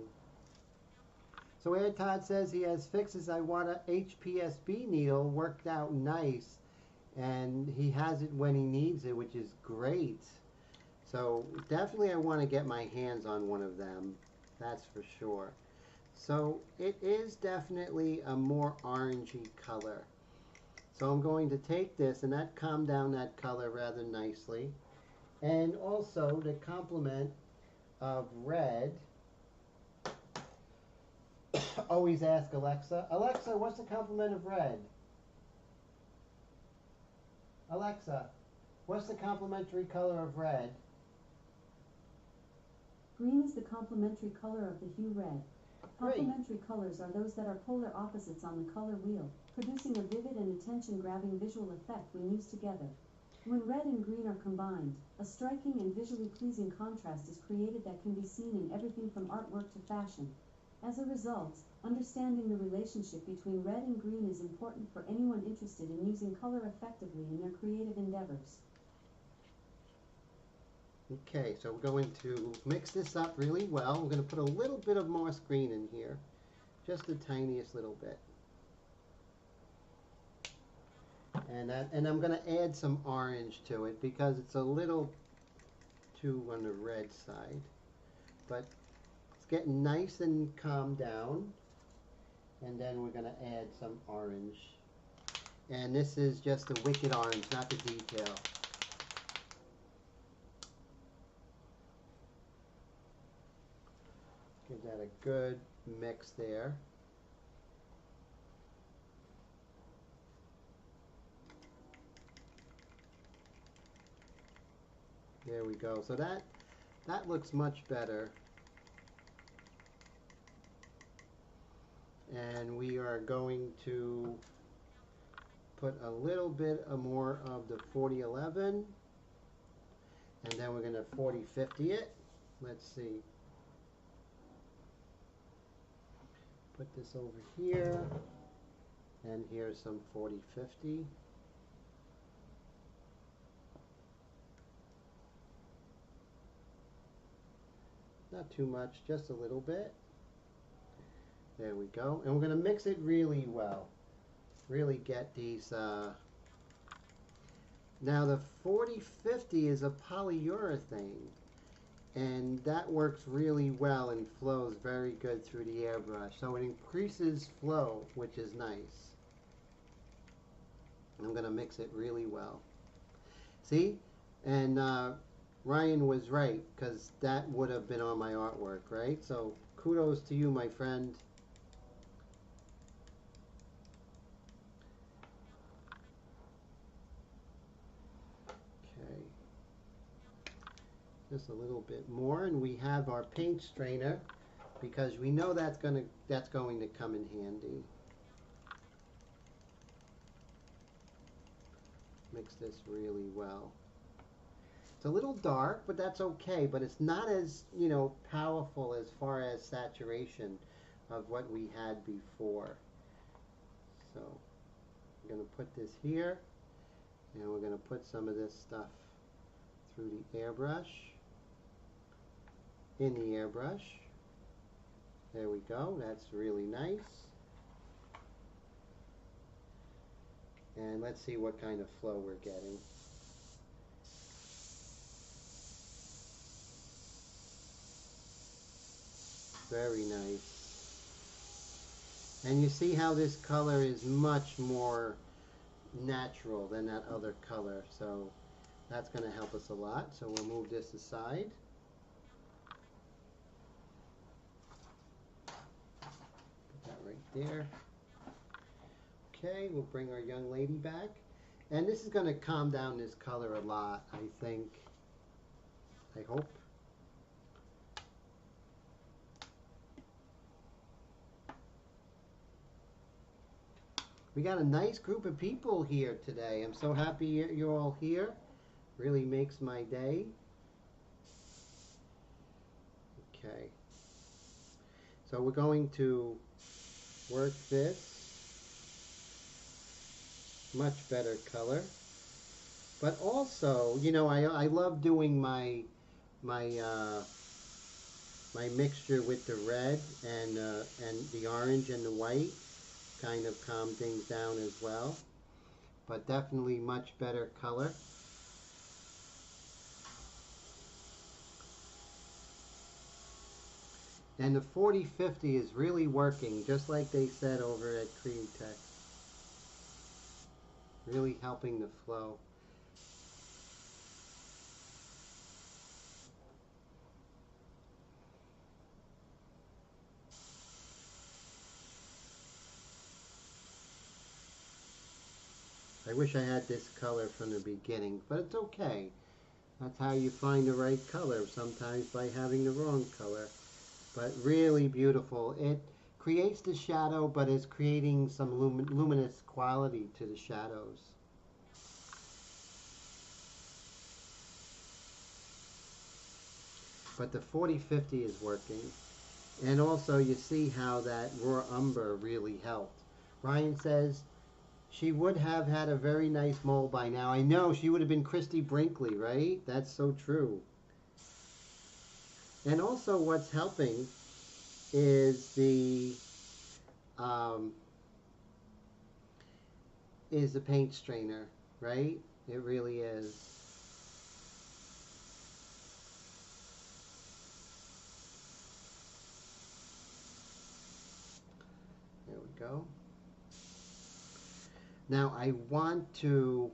S1: So Ed Todd says he has fixes. I want a HPSB needle, worked out nice. And he has it when he needs it, which is great. So definitely I want to get my hands on one of them. That's for sure. So it is definitely a more orangey color. So I'm going to take this, and that calmed down that color rather nicely. And also the complement of red, always ask Alexa. Alexa, what's the complement of red? Alexa, what's the complementary color of red?
S2: Green is the complementary color of the hue red.
S1: Great.
S2: Complementary colors are those that are polar opposites on the color wheel, producing a vivid and attention-grabbing visual effect when used together. When red and green are combined, a striking and visually pleasing contrast is created that can be seen in everything from artwork to fashion. As a result, understanding the relationship between red and green is important for anyone interested in using color effectively in their creative endeavors.
S1: Okay, so we're going to mix this up really well. We're going to put a little bit of moss green in here, just the tiniest little bit. And I'm going to add some orange to it because it's a little too on the red side. But it's getting nice and calmed down. And then we're going to add some orange. And this is just the wicked orange, not the detail. Give that a good mix there. There we go. So that looks much better. And we are going to put a little bit more of the 4011. And then we're going to 40-50 it. Let's see. Put this over here. And here's some 40-50. Not too much, just a little bit. There we go. And we're going to mix it really well. Really get these. Now the 40-50 is a polyurethane. And that works really well and flows very good through the airbrush. So it increases flow, which is nice. I'm going to mix it really well. See? And Ryan was right, because that would have been on my artwork, right? So kudos to you, my friend. Okay. Just a little bit more, and we have our paint strainer, because we know that's going to come in handy. Mix this really well. It's a little dark, but that's okay. But it's not as, powerful as far as saturation of what we had before. So we're going to put this here, and we're going to put some of this stuff through the airbrush, in the airbrush. There we go. That's really nice. And let's see what kind of flow we're getting. Very nice. And you see how this color is much more natural than that other color. So that's going to help us a lot. So we'll move this aside. Put that right there. Okay, we'll bring our young lady back. And this is going to calm down this color a lot, I think. I hope. We got a nice group of people here today. I'm so happy you're all here. Really makes my day. Okay. So we're going to work this. Much better color. But also, I love doing my mixture with the red and the orange and the white. Kind of calm things down as well, but definitely much better color. And the 40-50 is really working, just like they said over at Cream Tech. really helping the flow. I wish I had this color from the beginning, but it's okay. That's how you find the right color, sometimes by having the wrong color. But really beautiful. It creates the shadow, but is creating some luminous quality to the shadows. But the 40-50 is working. And also you see how that raw umber really helped. Ryan says she would have had a very nice mold by now. I know, she would have been Christy Brinkley, right? That's so true. And also what's helping um, is the paint strainer, right? It really is. There we go. Now I want to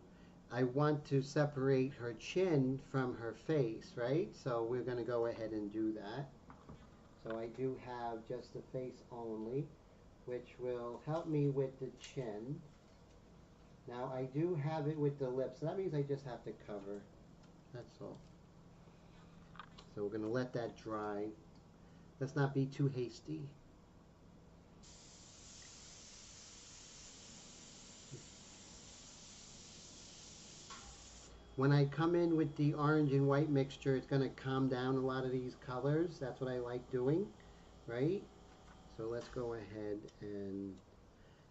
S1: separate her chin from her face, right? So we're going to go ahead and do that. So I do have just the face only, which will help me with the chin. Now I do have it with the lips, so that means I just have to cover. That's all. So we're going to let that dry. Let's not be too hasty. When I come in with the orange and white mixture, it's going to calm down a lot of these colors. That's what I like doing, right? So let's go ahead and...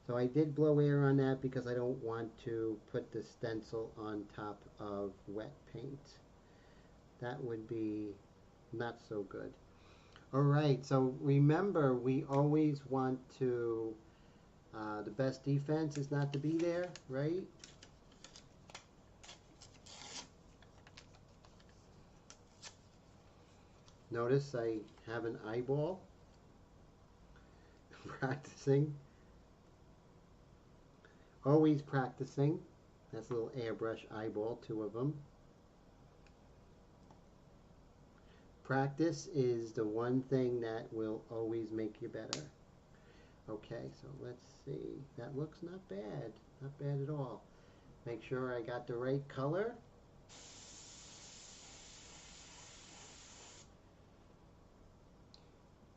S1: So I did blow air on that because I don't want to put the stencil on top of wet paint. That would be not so good. All right, so remember, we always want to... the best defense is not to be there, right? Notice I have an eyeball. Practicing. Always practicing. That's a little airbrush eyeball, 2 of them. Practice is the one thing that will always make you better. Okay, so let's see. That looks not bad. Not bad at all. Make sure I got the right color.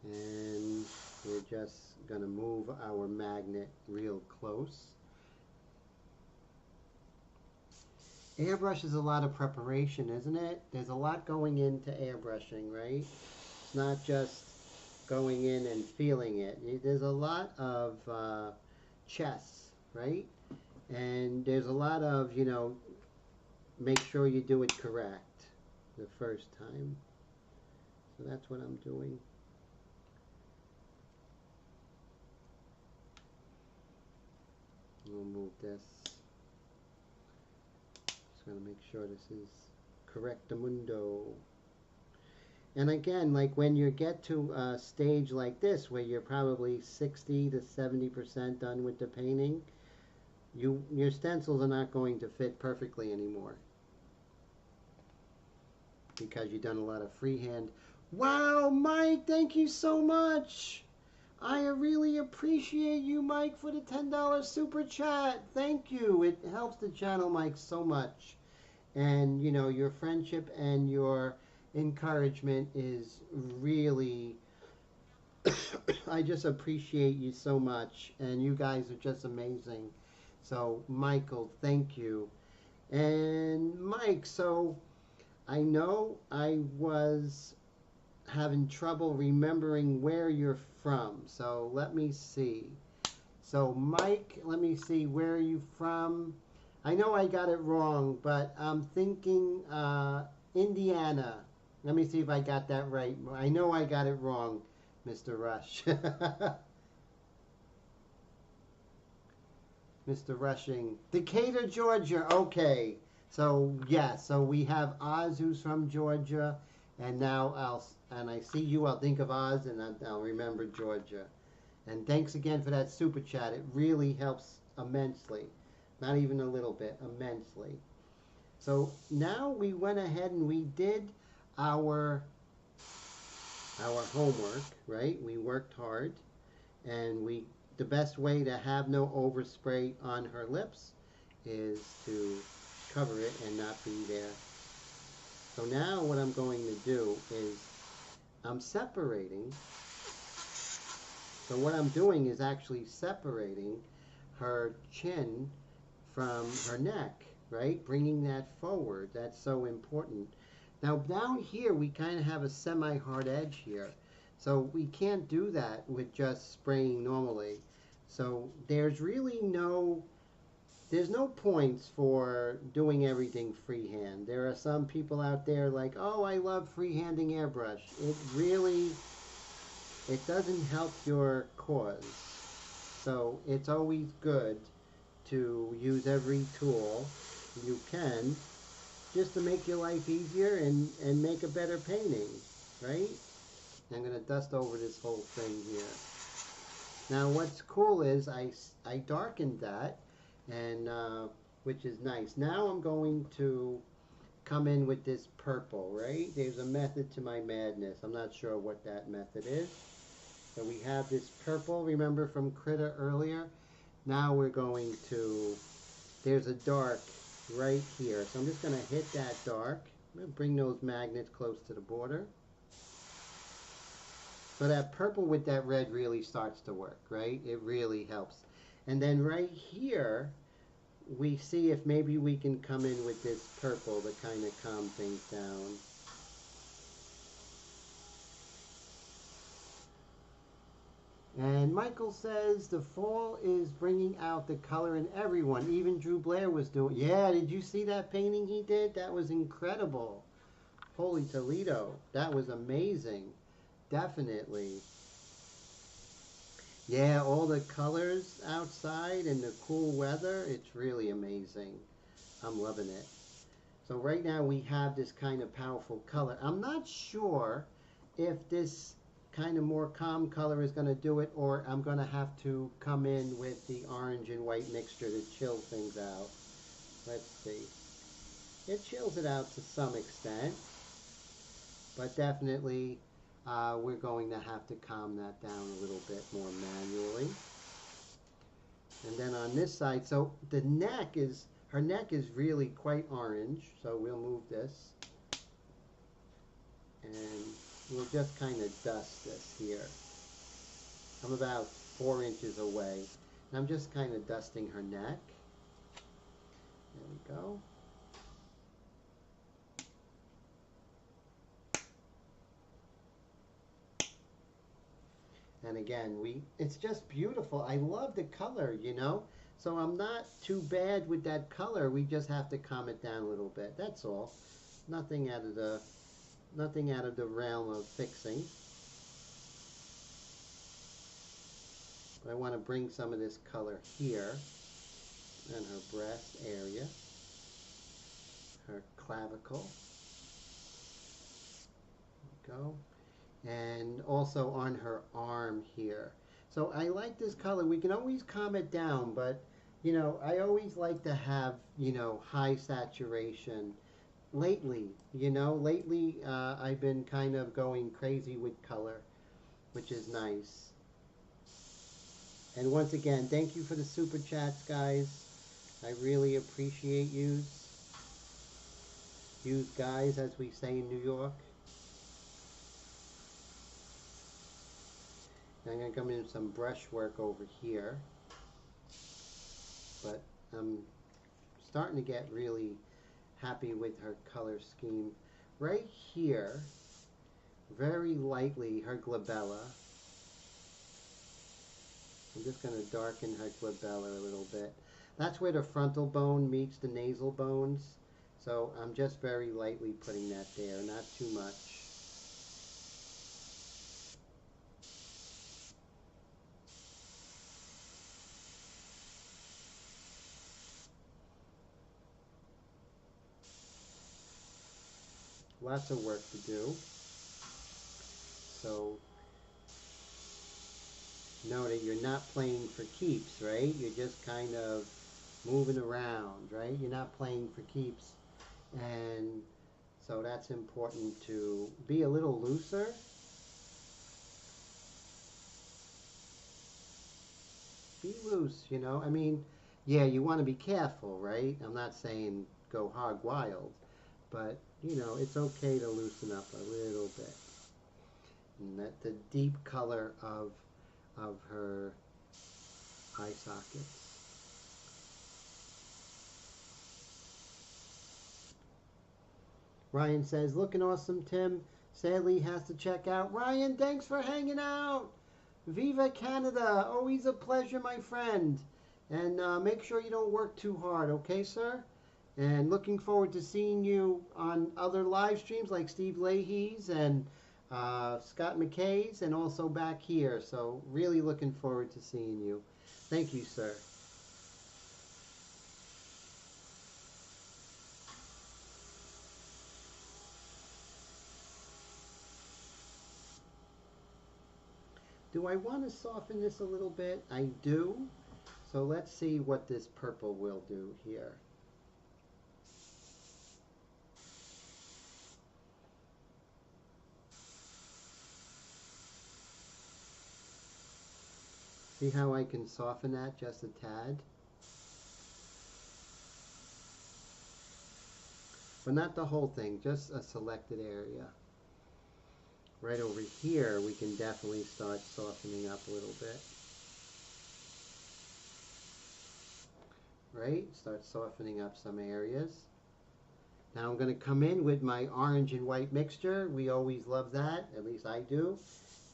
S1: And we're just going to move our magnet real close. Airbrush is a lot of preparation, isn't it? There's a lot going into airbrushing, right? It's not just going in and feeling it. There's a lot of chess, right? And there's a lot of, you know, make sure you do it correct the first time. So that's what I'm doing. We'll move this. Just going to make sure this is correctamundo. And again, like when you get to a stage like this, where you're probably 60 to 70% done with the painting, your stencils are not going to fit perfectly anymore. Because you've done a lot of freehand. Wow, Mike, thank you so much. I really appreciate you, Mike, for the $10 super chat. Thank you. It helps the channel, Mike, so much. And, you know, your friendship and your encouragement is really... I just appreciate you so much. And you guys are just amazing. So, Michael, thank you. And, Mike, so I know I was having trouble remembering where you're from. So let me see. So Mike, let me see, where are you from? I know I got it wrong, but I'm thinking Indiana. Let me see if I got that right. I know I got it wrong, Mr. Rush. Mr. Rushing. Decatur, Georgia. Okay. So, yeah, so we have Oz, who's from Georgia, and now I see you, I'll think of Oz, and I'll remember Georgia. And thanks again for that super chat. It really helps immensely. Not even a little bit, immensely. So now we went ahead and we did our homework, right? We worked hard, and the best way to have no overspray on her lips is to cover it and not be there. So now what I'm going to do is I'm separating. So what I'm doing is actually separating her chin from her neck, right? Bringing that forward. That's so important. Now down here we kind of have a semi-hard edge here. So we can't do that with just spraying normally. So there's no points for doing everything freehand. There are some people out there like, oh, I love freehanding airbrush. It doesn't help your cause. So it's always good to use every tool you can just to make your life easier and make a better painting, right? I'm going to dust over this whole thing here. Now what's cool is I darkened that, and which is nice. Now I'm going to come in with this purple, right? There's a method to my madness. I'm not sure what that method is. So we have this purple, remember from Critter earlier? Now we're going to, there's a dark right here. So I'm just going to hit that dark. I'm going to bring those magnets close to the border. So that purple with that red really starts to work, right? It really helps. And then right here, we see if maybe we can come in with this purple to kind of calm things down. And Michael says the fall is bringing out the color in everyone. Even Drew Blair was doing. Yeah, did you see that painting he did? That was incredible. Holy Toledo. That was amazing. Definitely. Yeah, all the colors outside and the cool weather. It's really amazing. I'm loving it. So right now we have this kind of powerful color. I'm not sure if this kind of more calm color is going to do it, or I'm going to have to come in with the orange and white mixture to chill things out. Let's see. It chills it out to some extent, but definitely we're going to have to calm that down a little bit more manually. And then on this side, so the neck is, her neck is really quite orange, so we'll move this. And we'll just kind of dust this here. I'm about 4 inches away. And I'm just kind of dusting her neck. There we go. And again, it's just beautiful. I love the color, you know. So I'm not too bad with that color. We just have to calm it down a little bit. That's all. Nothing out of the realm of fixing. But I want to bring some of this color here in her breast area, her clavicle. There we go. And also on her arm here. So I like this color. We can always calm it down, but you know, I always like to have, you know, high saturation. Lately, I've been kind of going crazy with color, which is nice. And once again, thank you for the super chats, guys. I really appreciate yous. Yous guys, as we say in New York. I'm going to come in with some brush work over here. But I'm starting to get really happy with her color scheme. Right here, very lightly, her glabella. I'm just going to darken her glabella a little bit. That's where the frontal bone meets the nasal bones. So I'm just very lightly putting that there, not too much. Lots of work to do. So know that you're not playing for keeps, right? You're just kind of moving around, right? You're not playing for keeps. And so that's important to be a little looser. Be loose, you know. I mean, yeah, you want to be careful, right? I'm not saying go hog wild, but you know, it's okay to loosen up a little bit. And that the deep color of her eye sockets. Ryan says, looking awesome, Tim. Sadly, has to check out. Ryan, thanks for hanging out. Viva Canada. Always a pleasure, my friend. And make sure you don't work too hard, okay, sir? And looking forward to seeing you on other live streams like Steve Leahy's and Scott McKay's, and also back here. So really looking forward to seeing you. Thank you, sir. Do I want to soften this a little bit? I do. So let's see what this purple will do here. See how I can soften that just a tad? But not the whole thing, just a selected area. Right over here, we can definitely start softening up a little bit. Right? Start softening up some areas. Now I'm going to come in with my orange and white mixture. We always love that, at least I do.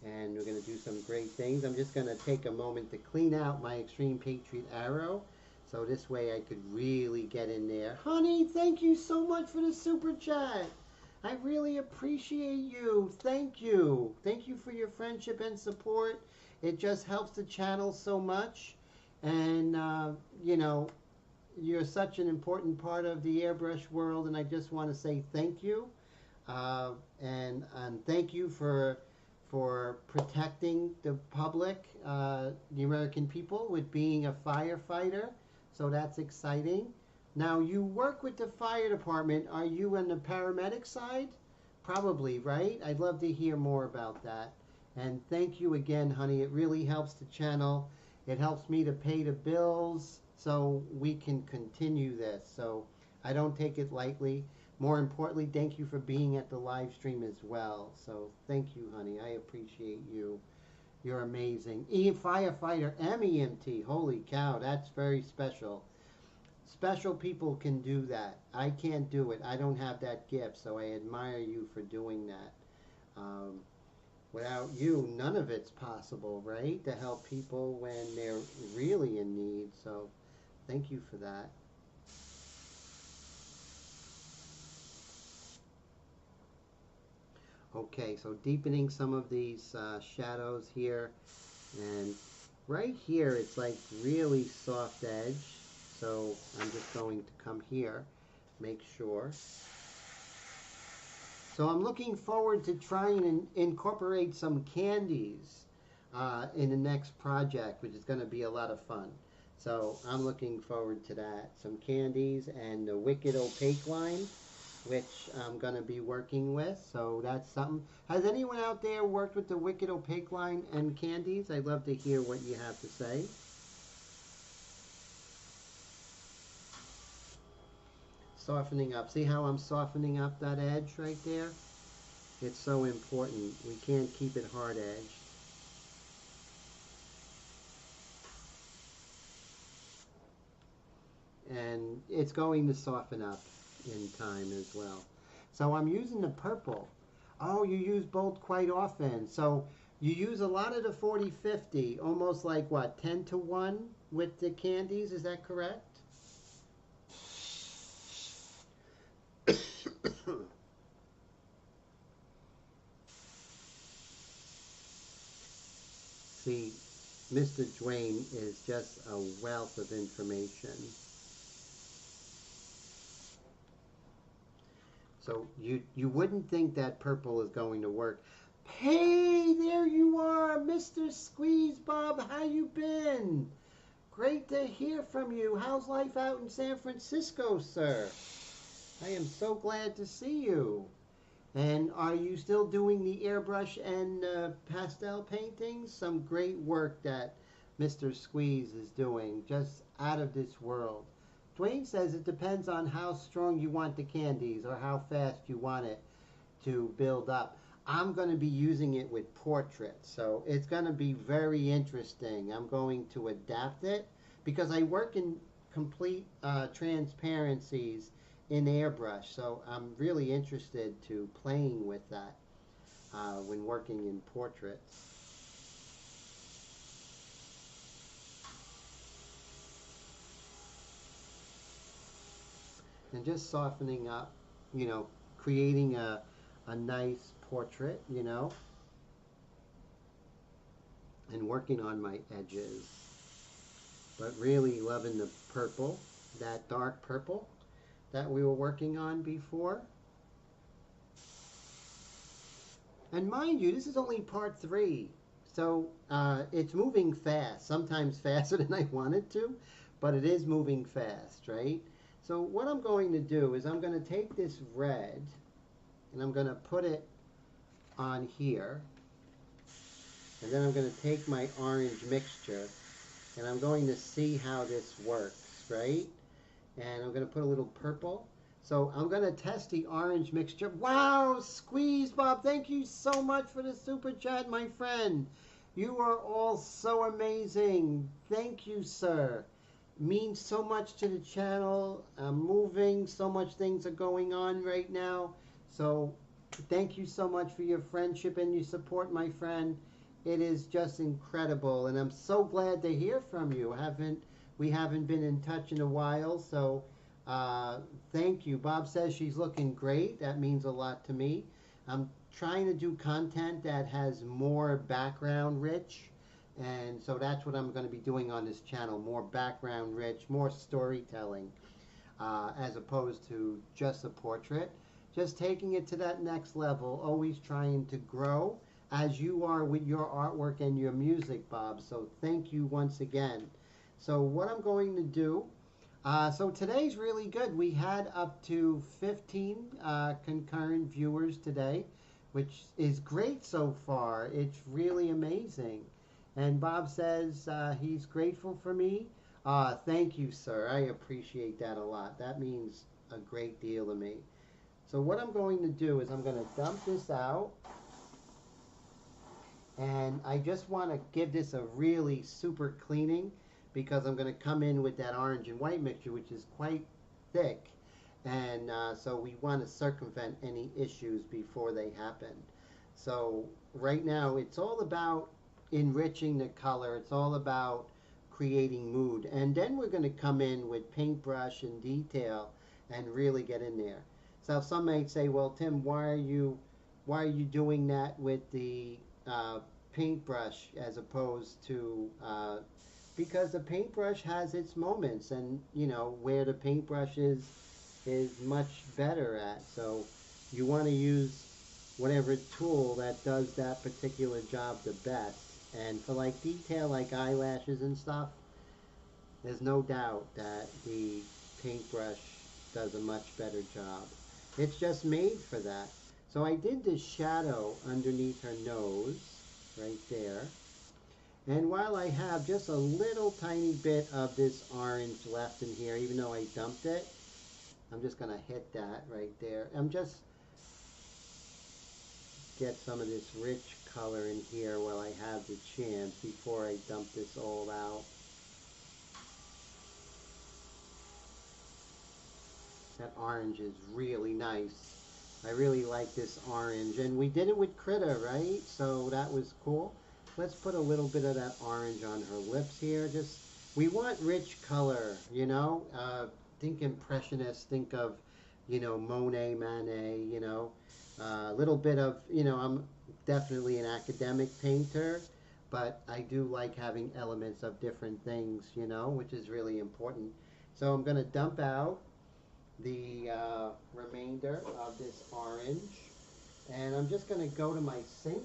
S1: And we're going to do some great things. I'm just going to take a moment to clean out my Extreme Patriot arrow. So this way I could really get in there. Honey, thank you so much for the super chat. I really appreciate you. Thank you. Thank you for your friendship and support. It just helps the channel so much. And, you know, you're such an important part of the airbrush world, and I just want to say thank you. And thank you for protecting the public, the American people, with being a firefighter. So that's exciting. Now, you work with the fire department. Are you on the paramedic side? Probably, right? I'd love to hear more about that. And thank you again, honey. It really helps the channel. It helps me to pay the bills so we can continue this. So I don't take it lightly. More importantly, thank you for being at the live stream as well. So thank you, honey. I appreciate you. You're amazing. Firefighter and EMT. Holy cow, that's very special. Special people can do that. I can't do it. I don't have that gift, so I admire you for doing that. Without you, none of it's possible, right? To help people when they're really in need. So thank you for that. Okay, so deepening some of these shadows here. And right here, it's like really soft edge. So I'm just going to come here, make sure. So I'm looking forward to trying and incorporate some candies in the next project, which is going to be a lot of fun. So I'm looking forward to that. Some candies and the Wicked Opaque line, which I'm going to be working with. So that's something. Has anyone out there worked with the Wicked Opaque line and candies? I'd love to hear what you have to say. Softening up. See how I'm softening up that edge right there? It's so important. We can't keep it hard edged. And it's going to soften up in time as well. So I'm using the purple. Oh, you use both quite often. So you use a lot of the 40-50, almost like what, 10 to 1 with the candies, is that correct? See, Mr. Dwayne is just a wealth of information. So you wouldn't think that purple is going to work. Hey, there you are, Mr. Squeeze Bob. How you been? Great to hear from you. How's life out in San Francisco, sir? I am so glad to see you. And are you still doing the airbrush and pastel paintings? Some great work that Mr. Squeeze is doing, just out of this world. Dwayne says it depends on how strong you want the candies or how fast you want it to build up. I'm going to be using it with portraits, so it's going to be very interesting. I'm going to adapt it because I work in complete transparencies in Airbrush, so I'm really interested to playing with that when working in portraits. And just softening up, creating a nice portrait, and working on my edges. But really loving the purple, that dark purple that we were working on before. And mind you, this is only part 3. So it's moving fast, sometimes faster than I wanted to, but it is moving fast, right? So what I'm going to do is I'm going to take this red and I'm going to put it on here. And then I'm going to take my orange mixture and I'm going to see how this works, right? And I'm going to put a little purple. So I'm going to test the orange mixture. Wow, Squeeze Bob, thank you so much for the super chat, my friend. You are all so amazing. Thank you, sir. Means so much to the channel. I'm moving. So much things are going on right now. So thank you so much for your friendship and your support, my friend. It is just incredible. And I'm so glad to hear from you. We haven't been in touch in a while. So thank you. Bob says she's looking great. That means a lot to me. I'm trying to do content that has more background rich. And so that's what I'm going to be doing on this channel, more background rich, more storytelling, as opposed to just a portrait. Just taking it to that next level, always trying to grow as you are with your artwork and your music, Bob. So thank you once again. So what I'm going to do, so today's really good. We had up to 15 concurrent viewers today, which is great so far. It's really amazing. And Bob says he's grateful for me. Thank you, sir. I appreciate that a lot. That means a great deal to me. So what I'm going to do is I'm going to dump this out. And I just want to give this a really super cleaning because I'm going to come in with that orange and white mixture, which is quite thick. And so we want to circumvent any issues before they happen. So right now it's all about enriching the color. It's all about creating mood. And then we're going to come in with paintbrush and detail and really get in there. So some might say, well, Tim, why are you doing that with the paintbrush as opposed to because the paintbrush has its moments, and where the paintbrush is much better at. So you want to use whatever tool that does that particular job the best. And for like detail like eyelashes and stuff, there's no doubt that the paintbrush does a much better job. It's just made for that. So I did this shadow underneath her nose, right there. And while I have just a little tiny bit of this orange left in here, even though I dumped it, I'm just going to hit that right there. I'm just get some of this rich color in here while I have the chance before I dump this all out. That orange is really nice. I really like this orange. And we did it with Critter, right? So that was cool. Let's put a little bit of that orange on her lips here. We want rich color, think Impressionist, think of, Monet, Manet, a little bit of, I'm definitely an academic painter, but I do like having elements of different things, which is really important. So I'm going to dump out the remainder of this orange, and I'm just going to go to my sink,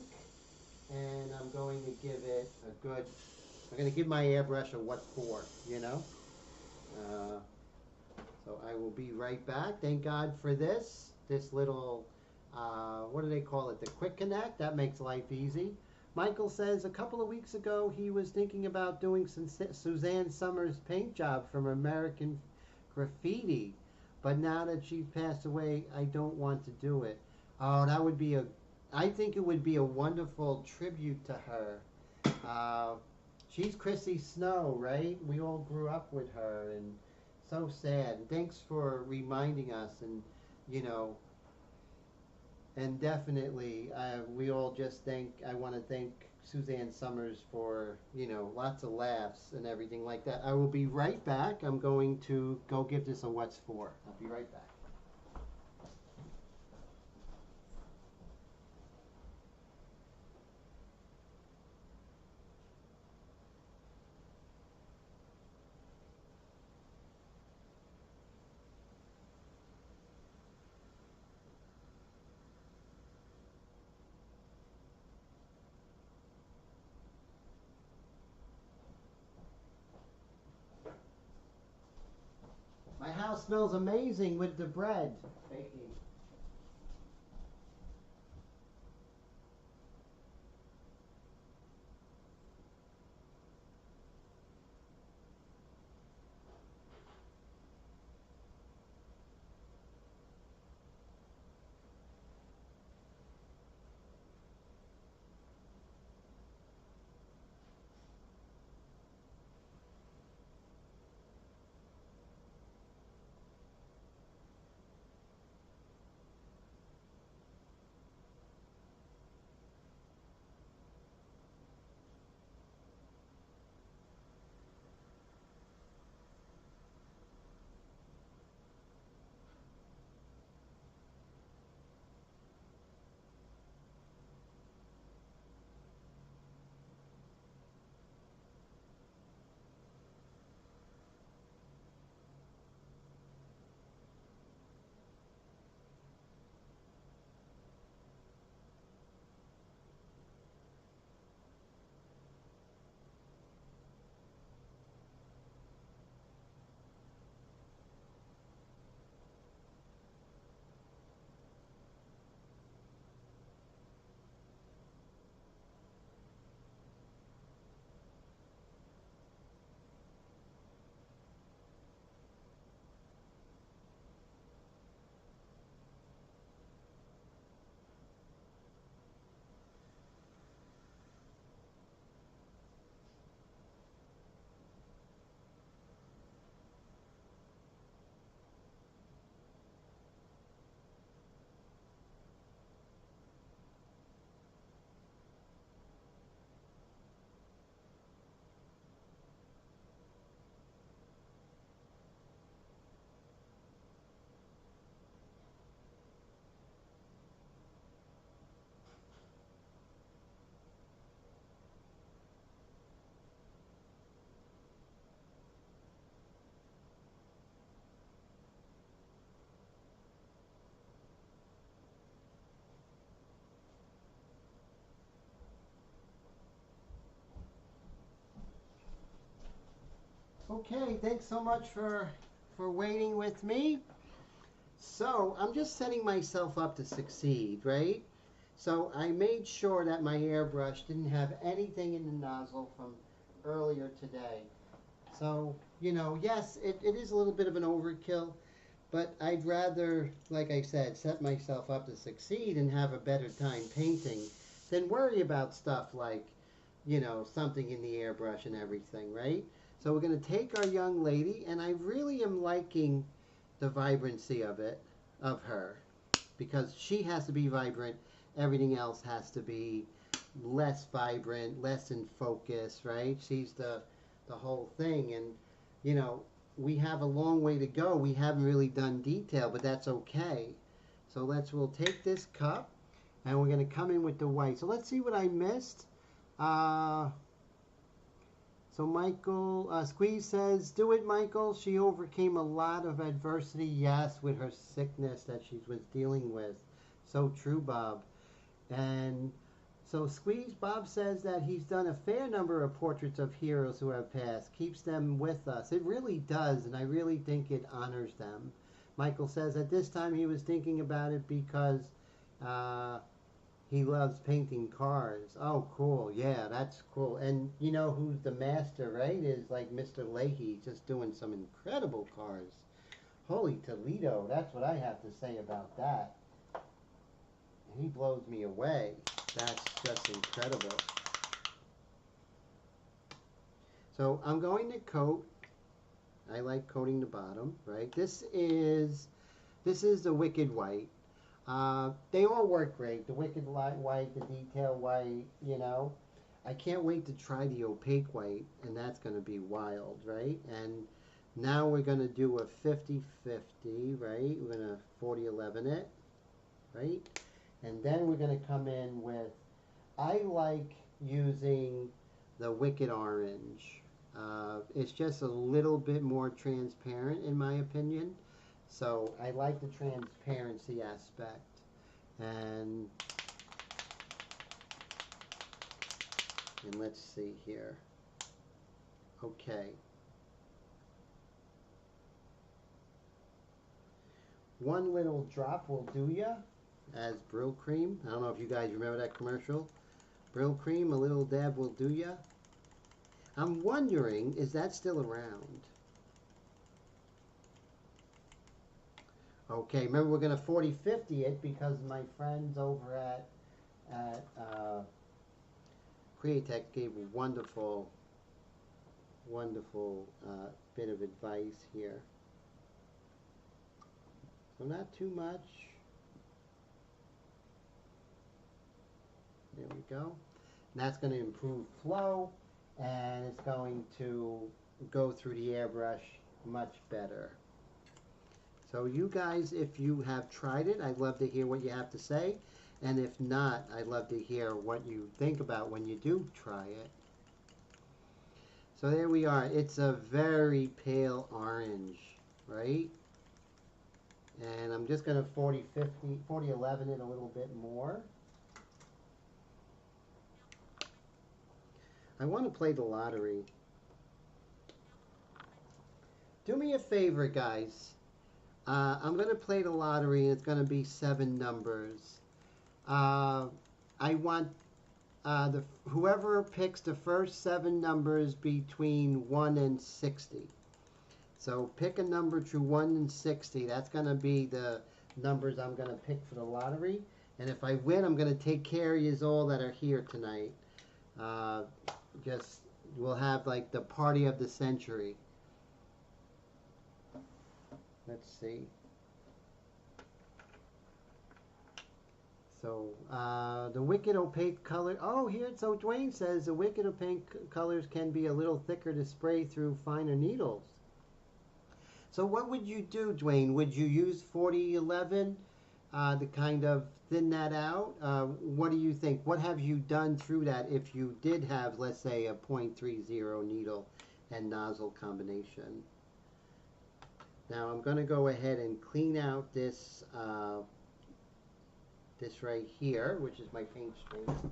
S1: and I'm going to give it a good I'm going to give my airbrush a what for, you know. Uh, so I will be right back. Thank God for this little, what do they call it? The quick connect. That makes life easy. Michael says a couple of weeks ago he was thinking about doing Suzanne Summers' paint job from American Graffiti, but now that she's passed away, I don't want to do it. Oh, that would be I think it would be a wonderful tribute to her. She's Chrissy Snow, right? We all grew up with her, and so sad. And thanks for reminding us, and you know, and definitely, we all just I want to thank Suzanne Summers for, you know, lots of laughs and everything like that. I will be right back. I'm going to go give this a what's for. I'll be right back. My house smells amazing with the bread baking. Okay, thanks so much for waiting with me. So I'm just setting myself up to succeed, right? So I made sure that my airbrush didn't have anything in the nozzle from earlier today. So, you know, yes, it is a little bit of an overkill, but I'd rather, like I said, set myself up to succeed and have a better time painting than worry about stuff like, you know, something in the airbrush and everything, right? So we're going to take our young lady, and I really am liking the vibrancy of her, because she has to be vibrant. Everything else has to be less vibrant, less in focus, right? She's the whole thing, and you know, we have a long way to go. We haven't really done detail, but that's okay. So we'll take this cup, and we're going to come in with the white. So let's see what I missed. So Michael, Squeeze says, do it, Michael. She overcame a lot of adversity, yes, with her sickness that she was dealing with. So true, Bob. And So Squeeze Bob says that he's done a fair number of portraits of heroes who have passed, keeps them with us. It really does, and I really think it honors them. Michael says at this time he was thinking about it because he loves painting cars. Oh, cool. Yeah, that's cool. And you know who's the master, right? Is like Mr. Leahy, just doing some incredible cars. Holy Toledo, that's what I have to say about that. He blows me away. That's just incredible. So I'm going to coat. I like coating the bottom, right? This is the Wicked White. They all work great. The Wicked White, the Detail White, you know. I can't wait to try the Opaque White, and that's going to be wild, right? And now we're going to do a 50-50, right? We're going to 40-11 it, right? And then we're going to come in with, I like using the Wicked Orange. It's just a little bit more transparent in my opinion. So I like the transparency aspect. And let's see here. Okay. One little drop will do ya as Brill Cream. I don't know if you guys remember that commercial. Brill Cream, a little dab will do ya. I'm wondering, is that still around? Okay, remember we're going to 40-50 it because my friends over at Createch gave a wonderful bit of advice here. So not too much. There we go. And that's going to improve flow, and it's going to go through the airbrush much better. So you guys, if you have tried it, I'd love to hear what you have to say. And if not, I'd love to hear what you think about when you do try it. So there we are. It's a very pale orange, right? And I'm just going to 40-11 it a little bit more. I want to play the lottery. Do me a favor, guys. I'm going to play the lottery, and it's going to be 7 numbers. I want whoever picks the first 7 numbers between 1 and 60. So pick a number through 1 and 60. That's going to be the numbers I'm going to pick for the lottery. And if I win, I'm going to take care of you all that are here tonight. We'll have like the party of the century. Let's see. So the Wicked Opaque color. Oh, here, so Dwayne says the Wicked Opaque colors can be a little thicker to spray through finer needles. So what would you do, Dwayne? Would you use 40-11 to kind of thin that out? What do you think? What have you done through that if you did have, let's say, a .30 needle and nozzle combination? Now I'm going to go ahead and clean out this this right here, which is my paint string.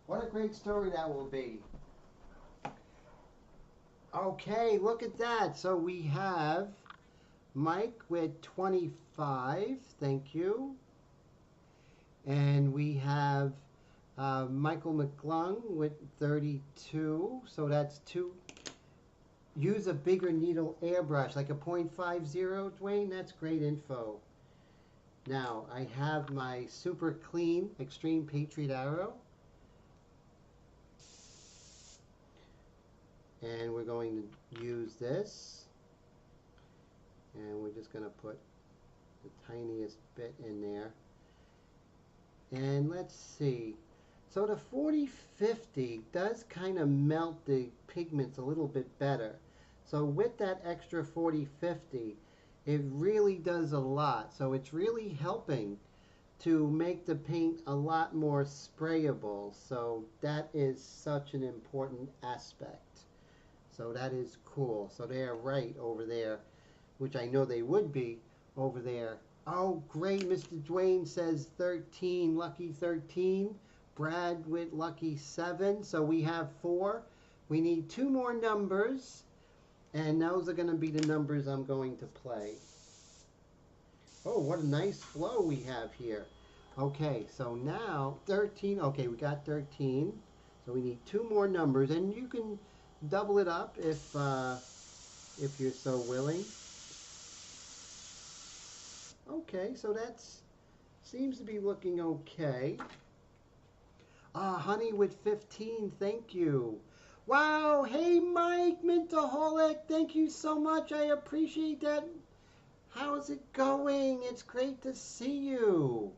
S1: What a great story that will be. Okay, look at that. So we have Mike with 25, thank you. And we have Michael McClung with 32, so that's 2. Use a bigger needle airbrush, like a .50, Dwayne, that's great info. Now, I have my super clean Extreme Patriot Arrow. And we're going to use this, and we're just going to put the tiniest bit in there. And let's see. So the 4050 does kind of melt the pigments a little bit better. So with that extra 4050, it really does a lot. So it's really helping to make the paint a lot more sprayable. So that is such an important aspect. So that is cool. So they're right over there, which I know they would be over there. Oh, great. Mr. Dwayne says 13, lucky 13. Brad with lucky 7. So we have 4. We need 2 more numbers. And those are going to be the numbers I'm going to play. Oh, what a nice flow we have here. Okay, so now 13. Okay, we got 13. So we need 2 more numbers. And you can double it up if you're so willing. Okay, so that seems to be looking okay. Honey with 15, thank you. Wow, hey Mike, Mintaholic, thank you so much. I appreciate that. How's it going? It's great to see you.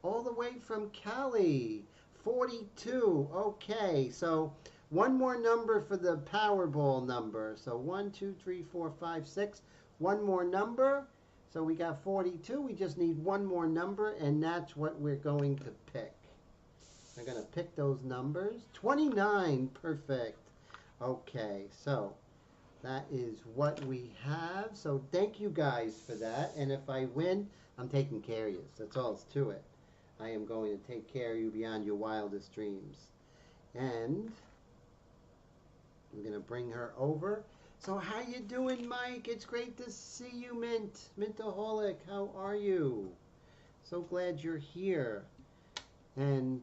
S1: All the way from Cali. 42. Okay, so one more number for the Powerball number. So 1, 2, 3, 4, 5, 6. One more number. So we got 42. We just need one more number, and that's what we're going to pick. I'm going to pick those numbers. 29. Perfect. Okay, so that is what we have. So thank you guys for that. And if I win, I'm taking care of you. That's all it's to it. I am going to take care of you beyond your wildest dreams. And I'm going to bring her over. So how you doing, Mike? It's great to see you, Mintaholic. How are you? So glad you're here. And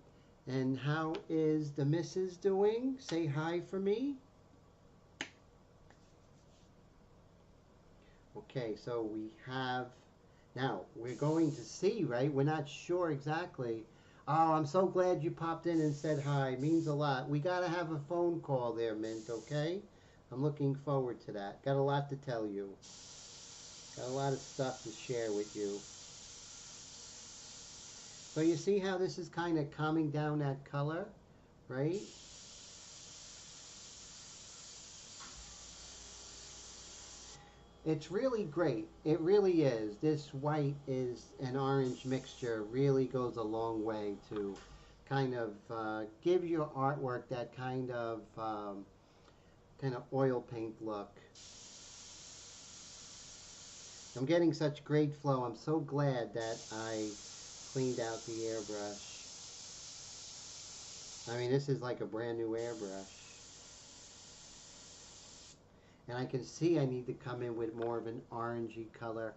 S1: how is the missus doing? Say hi for me. Okay, so we have, now we're going to see, right? We're not sure exactly. Oh, I'm so glad you popped in and said hi. It means a lot. We got to have a phone call there, Mint, okay? I'm looking forward to that. Got a lot to tell you. Got a lot of stuff to share with you. So you see how this is kind of calming down that color, right? It's really great. It really is. This white is an orange mixture. Really goes a long way to kind of give your artwork that kind of oil paint look. I'm getting such great flow. I'm so glad that I cleaned out the airbrush. I mean, this is like a brand new airbrush. And I can see I need to come in with more of an orangey color.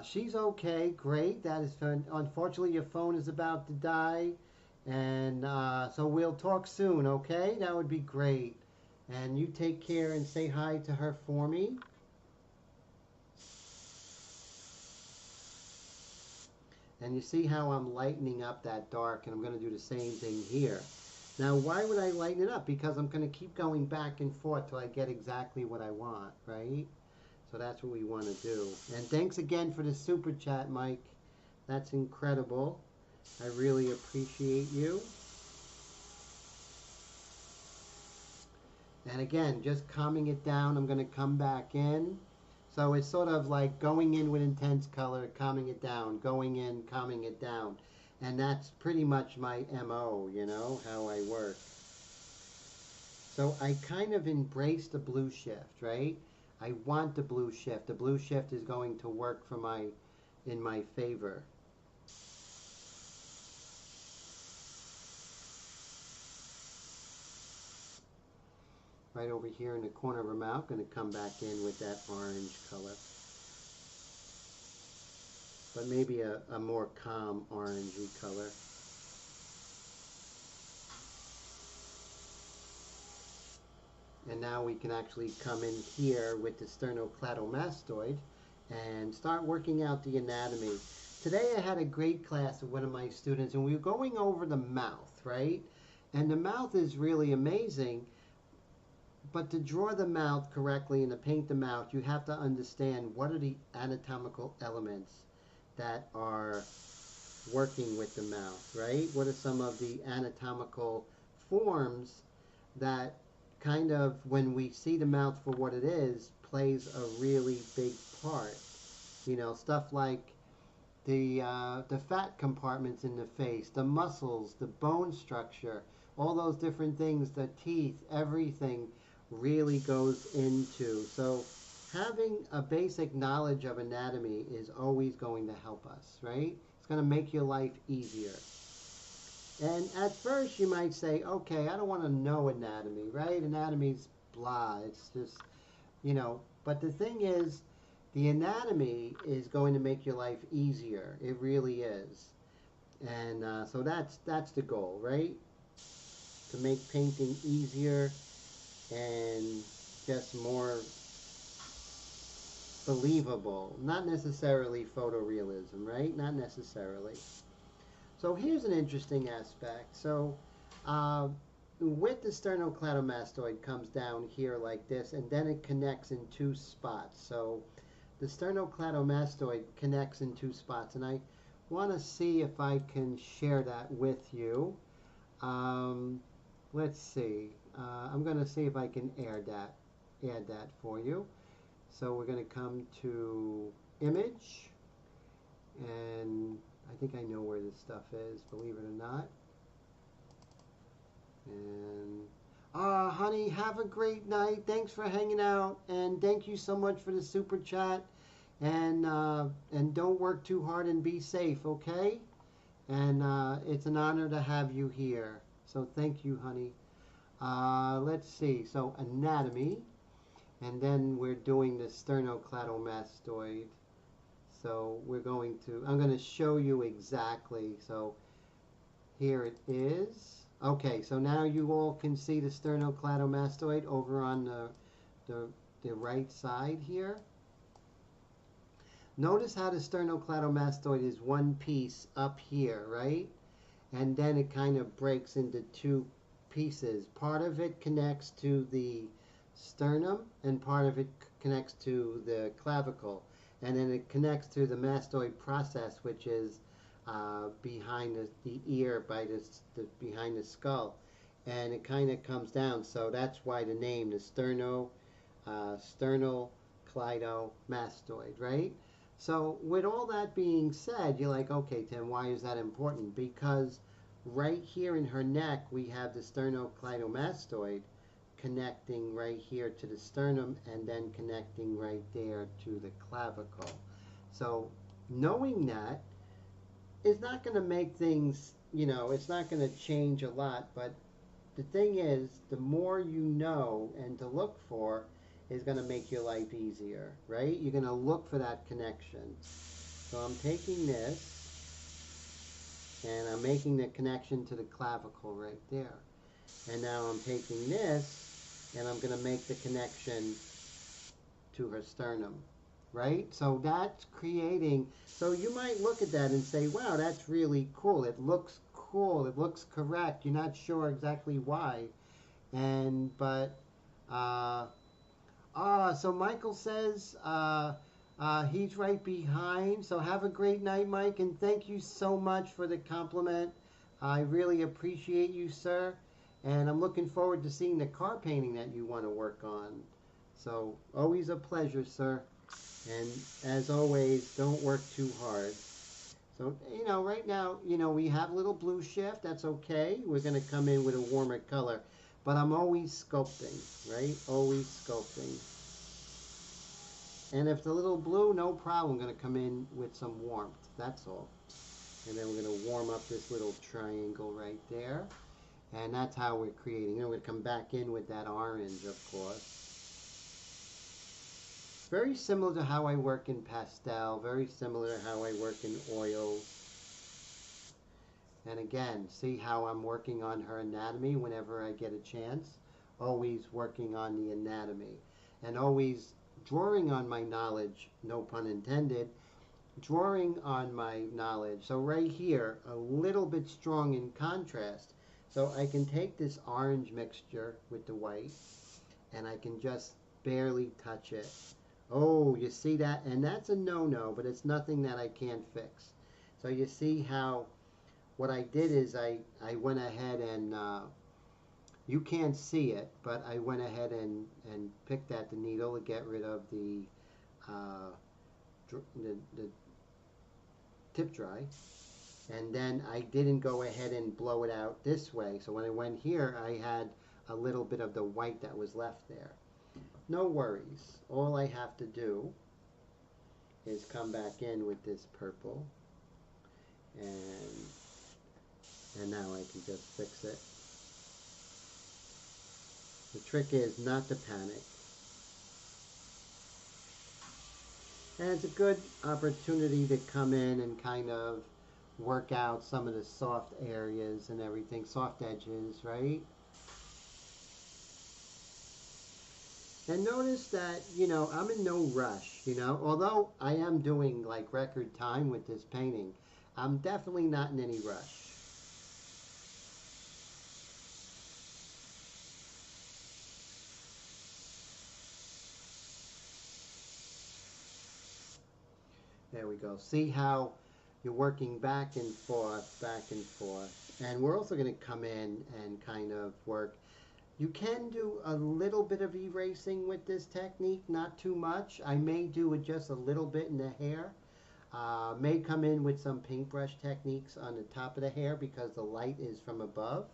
S1: She's okay, great. That is fun. Unfortunately, your phone is about to die. And so we'll talk soon, okay? That would be great. And you take care and say hi to her for me. And you see how I'm lightening up that dark, and I'm going to do the same thing here. Now, why would I lighten it up? Because I'm going to keep going back and forth till I get exactly what I want, right? So that's what we want to do. And thanks again for the super chat, Mike. That's incredible. I really appreciate you. And again, just calming it down, I'm going to come back in. So it's sort of like going in with intense color, calming it down, going in, calming it down. And that's pretty much my MO, you know, how I work. So I kind of embrace the blue shift, right? I want the blue shift. The blue shift is going to work for in my favor. Right over here in the corner of her mouth, going to come back in with that orange color. But maybe a more calm orangey color. And now we can actually come in here with the sternocleidomastoid and start working out the anatomy. Today I had a great class with one of my students, and we were going over the mouth, right? And the mouth is really amazing. But to draw the mouth correctly and to paint the mouth, you have to understand what are the anatomical elements that are working with the mouth, right? What are some of the anatomical forms that kind of, when we see the mouth for what it is, plays a really big part? Stuff like the fat compartments in the face, the muscles, the bone structure, all those different things, the teeth, everything really goes into. So having a basic knowledge of anatomy is always going to help us, right? It's going to make your life easier. And at first you might say, okay, I don't want to know anatomy, right? Anatomy's blah. It's just, but the thing is, the anatomy is going to make your life easier. It really is. And so that's the goal, right? To make painting easier and just more believable. Not necessarily photorealism, right? Not necessarily. So here's an interesting aspect. So with the sternocleidomastoid comes down here like this, and then it connects in two spots. So the sternocleidomastoid connects in two spots, and I want to see if I can share that with you. Let's see. I'm going to see if I can add that for you. So we're going to come to image, and I think I know where this stuff is, believe it or not. And honey, have a great night. Thanks for hanging out, and thank you so much for the super chat. And don't work too hard and be safe, okay? And it's an honor to have you here. So thank you, honey. Let's see. So anatomy, and then we're doing the sternocleidomastoid. So I'm going to show you exactly. So here it is. Okay, so now you all can see the sternocleidomastoid over on the right side here. Notice how the sternocleidomastoid is one piece up here, right? And then it kind of breaks into two pieces. Part of it connects to the sternum, and part of it connects to the clavicle. And then it connects to the mastoid process, which is behind the ear, behind the skull. And it kind of comes down. So that's why the name, the sternocleidomastoid, right? So with all that being said, you're like, okay, Tim, why is that important? Because right here in her neck, we have the sternocleidomastoid connecting right here to the sternum, and then connecting right there to the clavicle. So knowing that is not going to make things, it's not going to change a lot. But the thing is, the more you know and to look for is going to make your life easier, right? You're going to look for that connection. So I'm taking this, and I'm making the connection to the clavicle right there. And now I'm taking this, and I'm going to make the connection to her sternum, right? So that's creating, so you might look at that and say, wow, that's really cool. It looks cool. It looks correct. You're not sure exactly why. So Michael says he's right behind. So have a great night, Mike, and thank you so much for the compliment. I really appreciate you, sir. And I'm looking forward to seeing the car painting that you want to work on. So always a pleasure, sir. And as always, don't work too hard. So, right now, we have a little blue shift. That's okay. We're going to come in with a warmer color. But I'm always sculpting, right? Always sculpting. And if the little blue, no problem. I'm going to come in with some warmth. That's all. And then we're going to warm up this little triangle right there. And that's how we're creating. We're going to come back in with that orange, of course. Very similar to how I work in pastel. Very similar to how I work in oils. And again, see how I'm working on her anatomy whenever I get a chance. Always working on the anatomy. And always drawing on my knowledge, no pun intended, drawing on my knowledge. So right here, a little bit strong in contrast. So I can take this orange mixture with the white, and I can just barely touch it. Oh, you see that? And that's a no-no, but it's nothing that I can't fix. So you see how what I did is I went ahead and you can't see it, but I went ahead and picked at the needle to get rid of uh, the tip dry. And then I didn't go ahead and blow it out this way. So when I went here, I had a little bit of the white that was left there. No worries. All I have to do is come back in with this purple, and now I can just fix it. The trick is not to panic. And it's a good opportunity to come in and kind of work out some of the soft areas and everything, soft edges, right? And notice that, I'm in no rush, although I am doing like record time with this painting, I'm definitely not in any rush. There we go. See how you're working back and forth, back and forth. And we're also going to come in and kind of work. You can do a little bit of erasing with this technique, not too much. I may do it just a little bit in the hair. May come in with some paintbrush techniques on the top of the hair because the light is from above,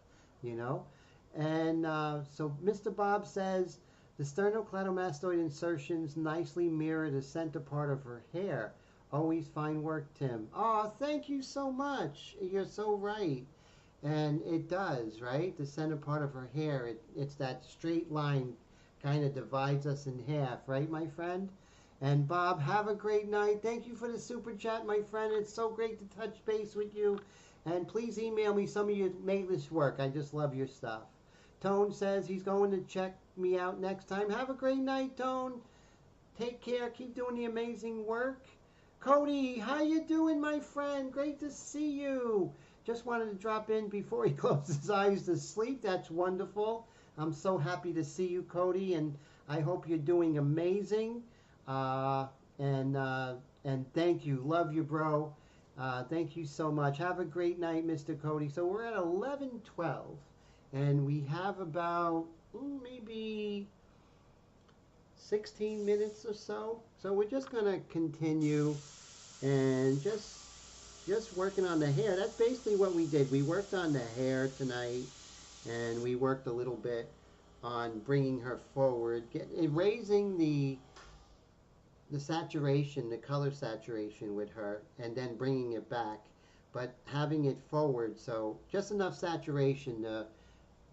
S1: And so Mr. Bob says, the sternocleidomastoid insertions nicely mirror the center part of her hair. Always fine work, Tim. Oh, thank you so much. You're so right. And it does, right? The center part of her hair, it's that straight line kind of divides us in half, right, my friend? And Bob, have a great night. Thank you for the super chat, my friend. It's so great to touch base with you. And please email me some of your Mailish work. I just love your stuff. Tone says he's going to check me out next time. Have a great night, Tone. Take care. Keep doing the amazing work. Cody, how you doing, my friend? Great to see you. Just wanted to drop in before he closes his eyes to sleep. That's wonderful. I'm so happy to see you, Cody, and I hope you're doing amazing. And thank you. Love you, bro. Thank you so much. Have a great night, Mr. Cody. So we're at 11:12, and we have about maybe 16 minutes or so. So we're just going to continue and just working on the hair. That's basically what we did. We worked on the hair tonight, and we worked a little bit on bringing her forward, raising the saturation, the color saturation with her, and then bringing it back, but having it forward, so just enough saturation to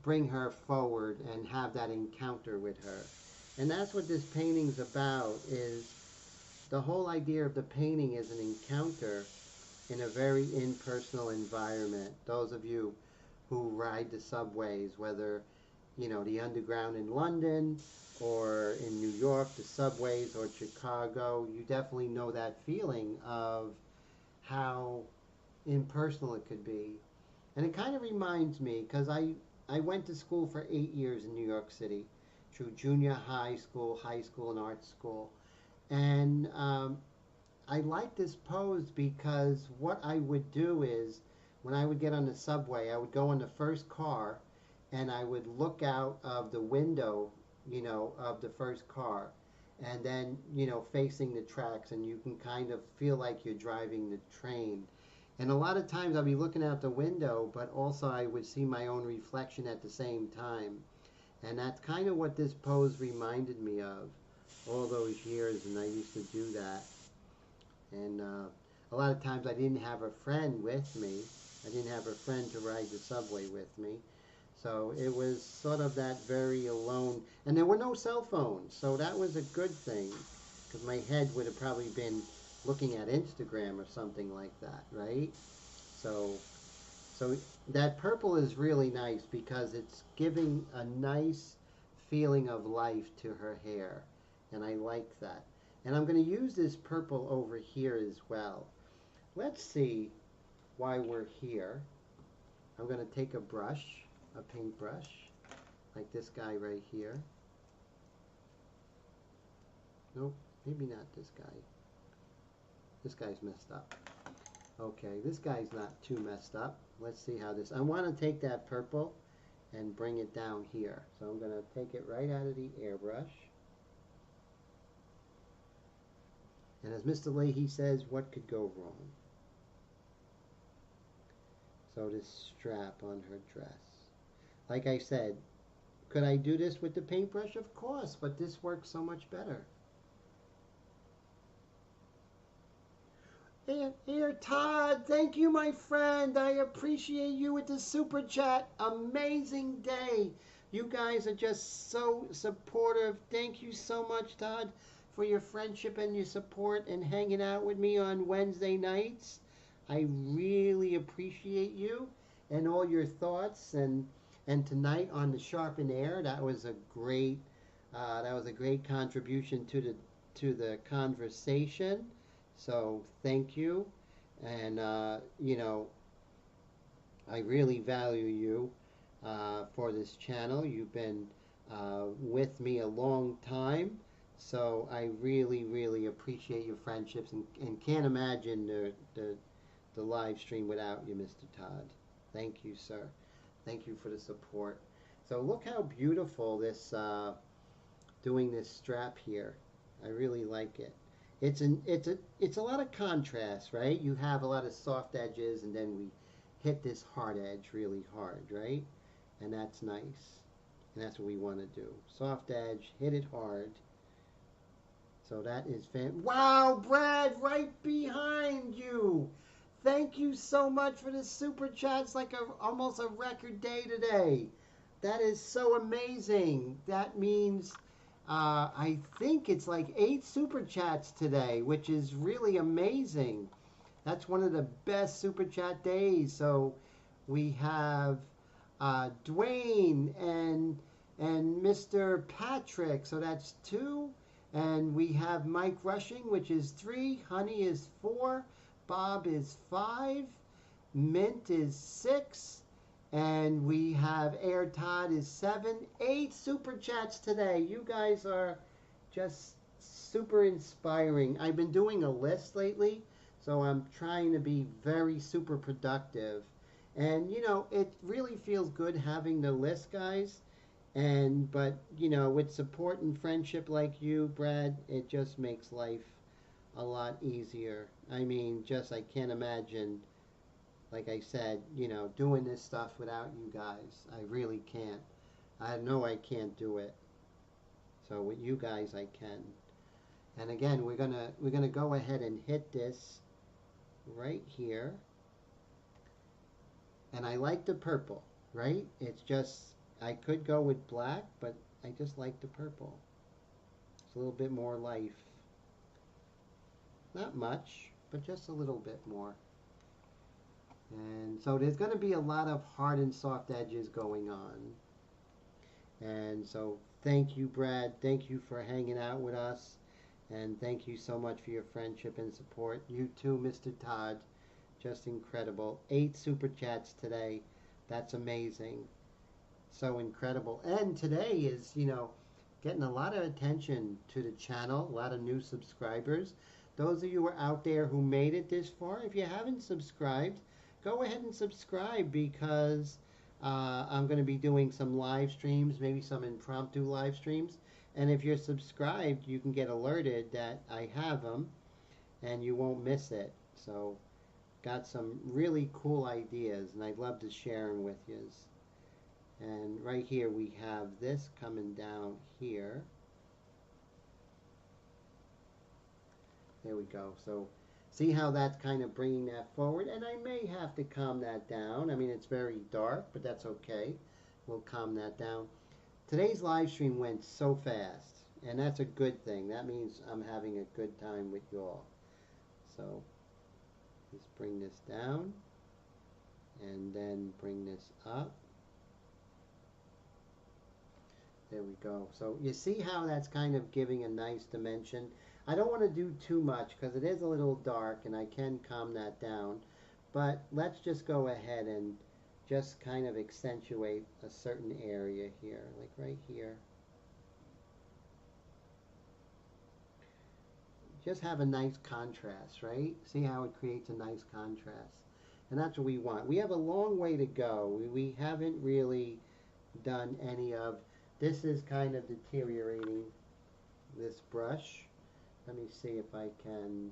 S1: bring her forward and have that encounter with her. And that's what this painting's about, is the whole idea of the painting is an encounter in a very impersonal environment. Those of you who ride the subways, whether, the underground in London or in New York, the subways, or Chicago, you definitely know that feeling of how impersonal it could be. And it kind of reminds me, because I went to school for 8 years in New York City, through junior high school, and art school. And I like this pose because what I would do is, when I would get on the subway, I would go in the first car and I would look out of the window, of the first car, and then, facing the tracks, and you can kind of feel like you're driving the train. And a lot of times I'd be looking out the window, but also I would see my own reflection at the same time. And that's kind of what this pose reminded me of all those years, and I used to do that. And a lot of times I didn't have a friend with me. I didn't have a friend to ride the subway with me. So it was sort of that very alone. And there were no cell phones, so that was a good thing, because my head would have probably been looking at Instagram or something like that, right? So that purple is really nice because it's giving a nice feeling of life to her hair, and I like that. And I'm going to use this purple over here as well. Let's see why we're here. I'm going to take a brush, a paintbrush, like this guy right here. Nope, maybe not this guy. This guy's messed up. Okay, this guy's not too messed up. Let's see how this, I want to take that purple and bring it down here. So I'm going to take it right out of the airbrush. And as Mr. Leahy says, what could go wrong? So this strap on her dress. Like I said, could I do this with the paintbrush? Of course, but this works so much better. Here, Todd, thank you, my friend. I appreciate you with the super chat. Amazing day. You guys are just so supportive. Thank you so much, Todd, for your friendship and your support and hanging out with me on Wednesday nights. I really appreciate you and all your thoughts. And tonight on the Sharpen Air, that was a great contribution to the conversation. So thank you, and you know, I really value you for this channel. You've been with me a long time, so I really, really appreciate your friendships and can't imagine the live stream without you, Mr. Todd. Thank you, sir. Thank you for the support. So look how beautiful this doing this strap here. I really like it. It's a lot of contrast, right? You have a lot of soft edges, and then we hit this hard edge really hard, right? And that's nice. And that's what we want to do. Soft edge, hit it hard. So that is wow, Brad, right behind you. Thank you so much for the super chats. Like almost a record day today. That is so amazing. That means I think it's like 8 super chats today, which is really amazing. That's one of the best super chat days. So we have Dwayne and Mr. Patrick. So that's 2. And we have Mike Rushing, which is 3. Honey is 4. Bob is 5. Mint is 6. And we have Air Todd is 7. 8 super chats today. You guys are just super inspiring. I've been doing a list lately, so I'm trying to be very super productive. And you know, it really feels good having the list, guys. But you know, with support and friendship like you, Brad, it just makes life a lot easier. I mean, just I can't imagine, like I said, you know, doing this stuff without you guys. I really can't. I know I can't do it. So with you guys, I can. And again, we're gonna go ahead and hit this right here. And I like the purple, right? It's just, I could go with black, but I just like the purple. It's a little bit more life. Not much, but just a little bit more. And so there's going to be a lot of hard and soft edges going on. And so thank you, Brad. Thank you for hanging out with us. And thank you so much for your friendship and support. You too, Mr. Todd. Just incredible. 8 super chats today. That's amazing. So incredible. And today is, you know, getting a lot of attention to the channel. A lot of new subscribers. Those of you who are out there who made it this far, if you haven't subscribed, go ahead and subscribe, because I'm going to be doing some live streams, maybe some impromptu live streams. And if you're subscribed, you can get alerted that I have them, and you won't miss it. So, got some really cool ideas, and I'd love to share them with you. And right here we have this coming down here. There we go. So see how that's kind of bringing that forward, and I may have to calm that down. I mean, it's very dark, but that's okay. We'll calm that down. Today's live stream went so fast, and that's a good thing. That means I'm having a good time with you all. So let's bring this down, and then bring this up. There we go. So you see how that's kind of giving a nice dimension. I don't want to do too much because it is a little dark, and I can calm that down. But let's just go ahead and just kind of accentuate a certain area here, like right here. just have a nice contrast, right? See how it creates a nice contrast. And that's what we want. We have a long way to go. We haven't really done any of, this is kind of deteriorating, this brush. Let me see if I can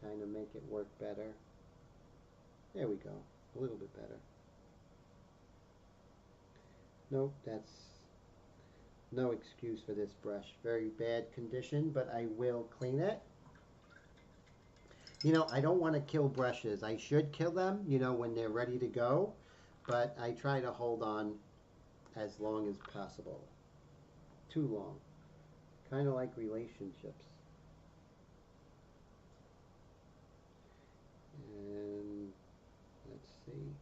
S1: kind of make it work better. There we go, a little bit better. Nope, that's no excuse for this brush. Very bad condition, but I will clean it. You know, I don't want to kill brushes. I should kill them, you know, when they're ready to go, but I try to hold on as long as possible. Too long. Kind of like relationships. And let's see.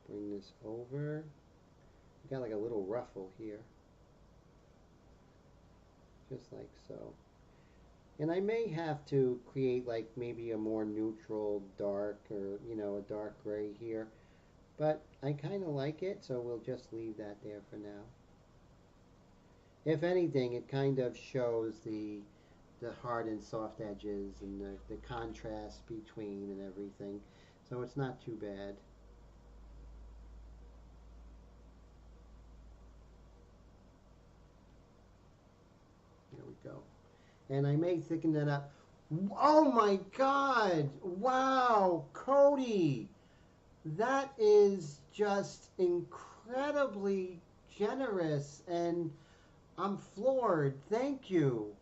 S1: Bring this over. Got like a little ruffle here. Just like so. And I may have to create like maybe a more neutral dark, or you know, a dark gray here. But I kind of like it, so we'll just leave that there for now. If anything, it kind of shows the hard and soft edges and the contrast between and everything. So it's not too bad. There we go. And I may thicken that up. Oh my God! Wow, Cody! That is just incredibly generous, and I'm floored. Thank you.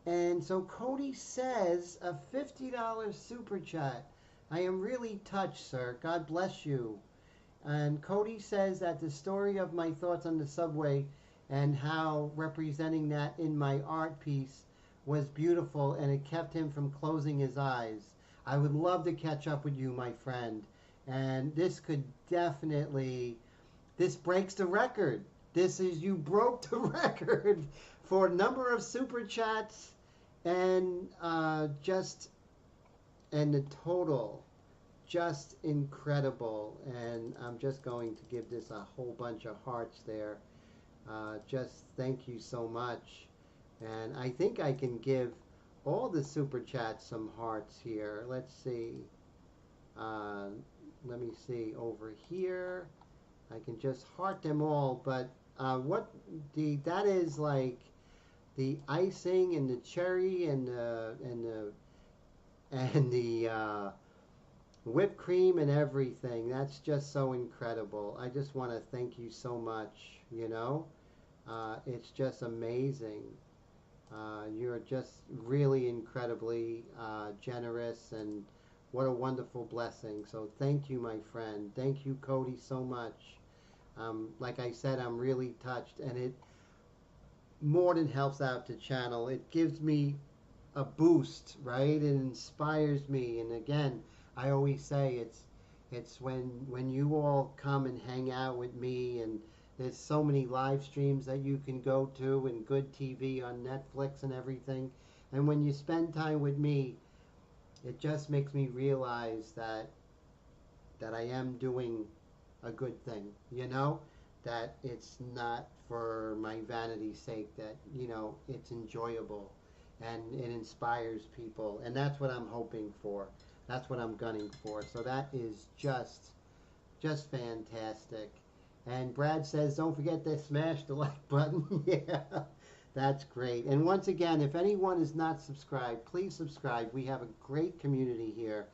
S1: And so Cody says a $50 super chat. I am really touched, sir. God bless you. And Cody says that the story of my thoughts on the subway and how representing that in my art piece was beautiful, and it kept him from closing his eyes. I would love to catch up with you, my friend. And this could definitely, this breaks the record. This is, you broke the record for number of super chats and and the total, just incredible. And I'm just going to give this a whole bunch of hearts there. Just thank you so much. And I think I can give all the super chats some hearts here. Let's see. Let me see over here. I can just heart them all, but that is like the icing and the cherry and the whipped cream and everything. That's just so incredible. I just want to thank you so much. You know, it's just amazing. You're just really incredibly generous, and what a wonderful blessing. So thank you, my friend. Thank you, Cody, so much. Like I said, I'm really touched, and it more than helps out the channel. It gives me a boost, right? It inspires me. And again, I always say it's when you all come and hang out with me, and there's so many live streams that you can go to, and good TV on Netflix and everything. And when you spend time with me, it just makes me realize that I am doing a good thing, you know? That it's not for my vanity's sake, that, you know, it's enjoyable and it inspires people. And that's what I'm hoping for. That's what I'm gunning for. So that is just fantastic. And Brad says, don't forget to smash the like button. Yeah, that's great. And once again, if anyone is not subscribed, please subscribe. We have a great community here.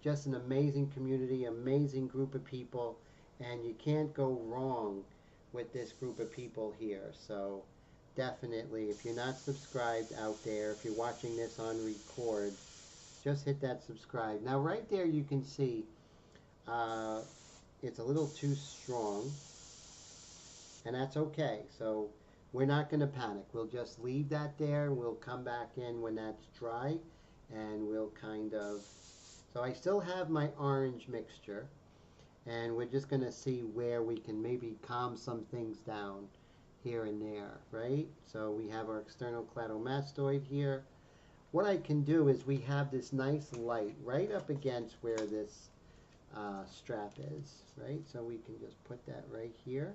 S1: Just an amazing community, amazing group of people. And you can't go wrong with this group of people here. So definitely, if you're not subscribed out there, if you're watching this on record, just hit that subscribe. Now right there you can see it's a little too strong, and that's okay. So we're not going to panic. We'll just leave that there. We'll come back in when that's dry, and we'll kind of, so I still have my orange mixture, and we're just going to see where we can maybe calm some things down here and there, right? So we have our external cladomastoid here. What I can do is we have this nice light right up against where this strap is, right? So we can just put that right here.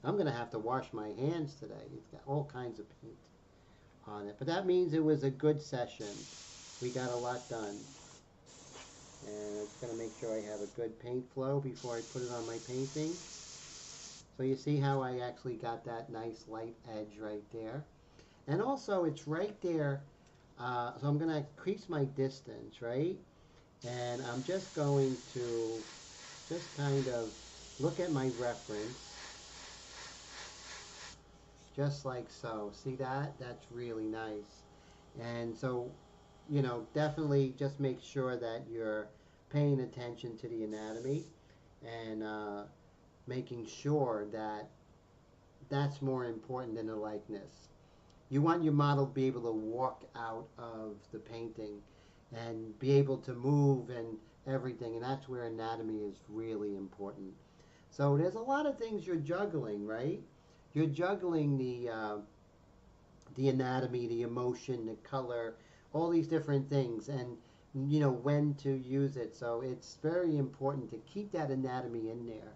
S1: I'm going to have to wash my hands today. It's got all kinds of paint. on it. But that means it was a good session. We got a lot done. And I'm just going to make sure I have a good paint flow before I put it on my painting. So you see how I actually got that nice light edge right there. And also it's right there, so I'm going to increase my distance, right? And I'm just going to just kind of look at my reference, just like so. See that? That's really nice. And so, you know, definitely just make sure that you're paying attention to the anatomy and making sure that that's more important than the likeness. You want your model to be able to walk out of the painting and be able to move and everything, and that's where anatomy is really important. So there's a lot of things you're juggling, right? You're juggling the anatomy, the emotion, the color, all these different things, and you know when to use it. So it's very important to keep that anatomy in there.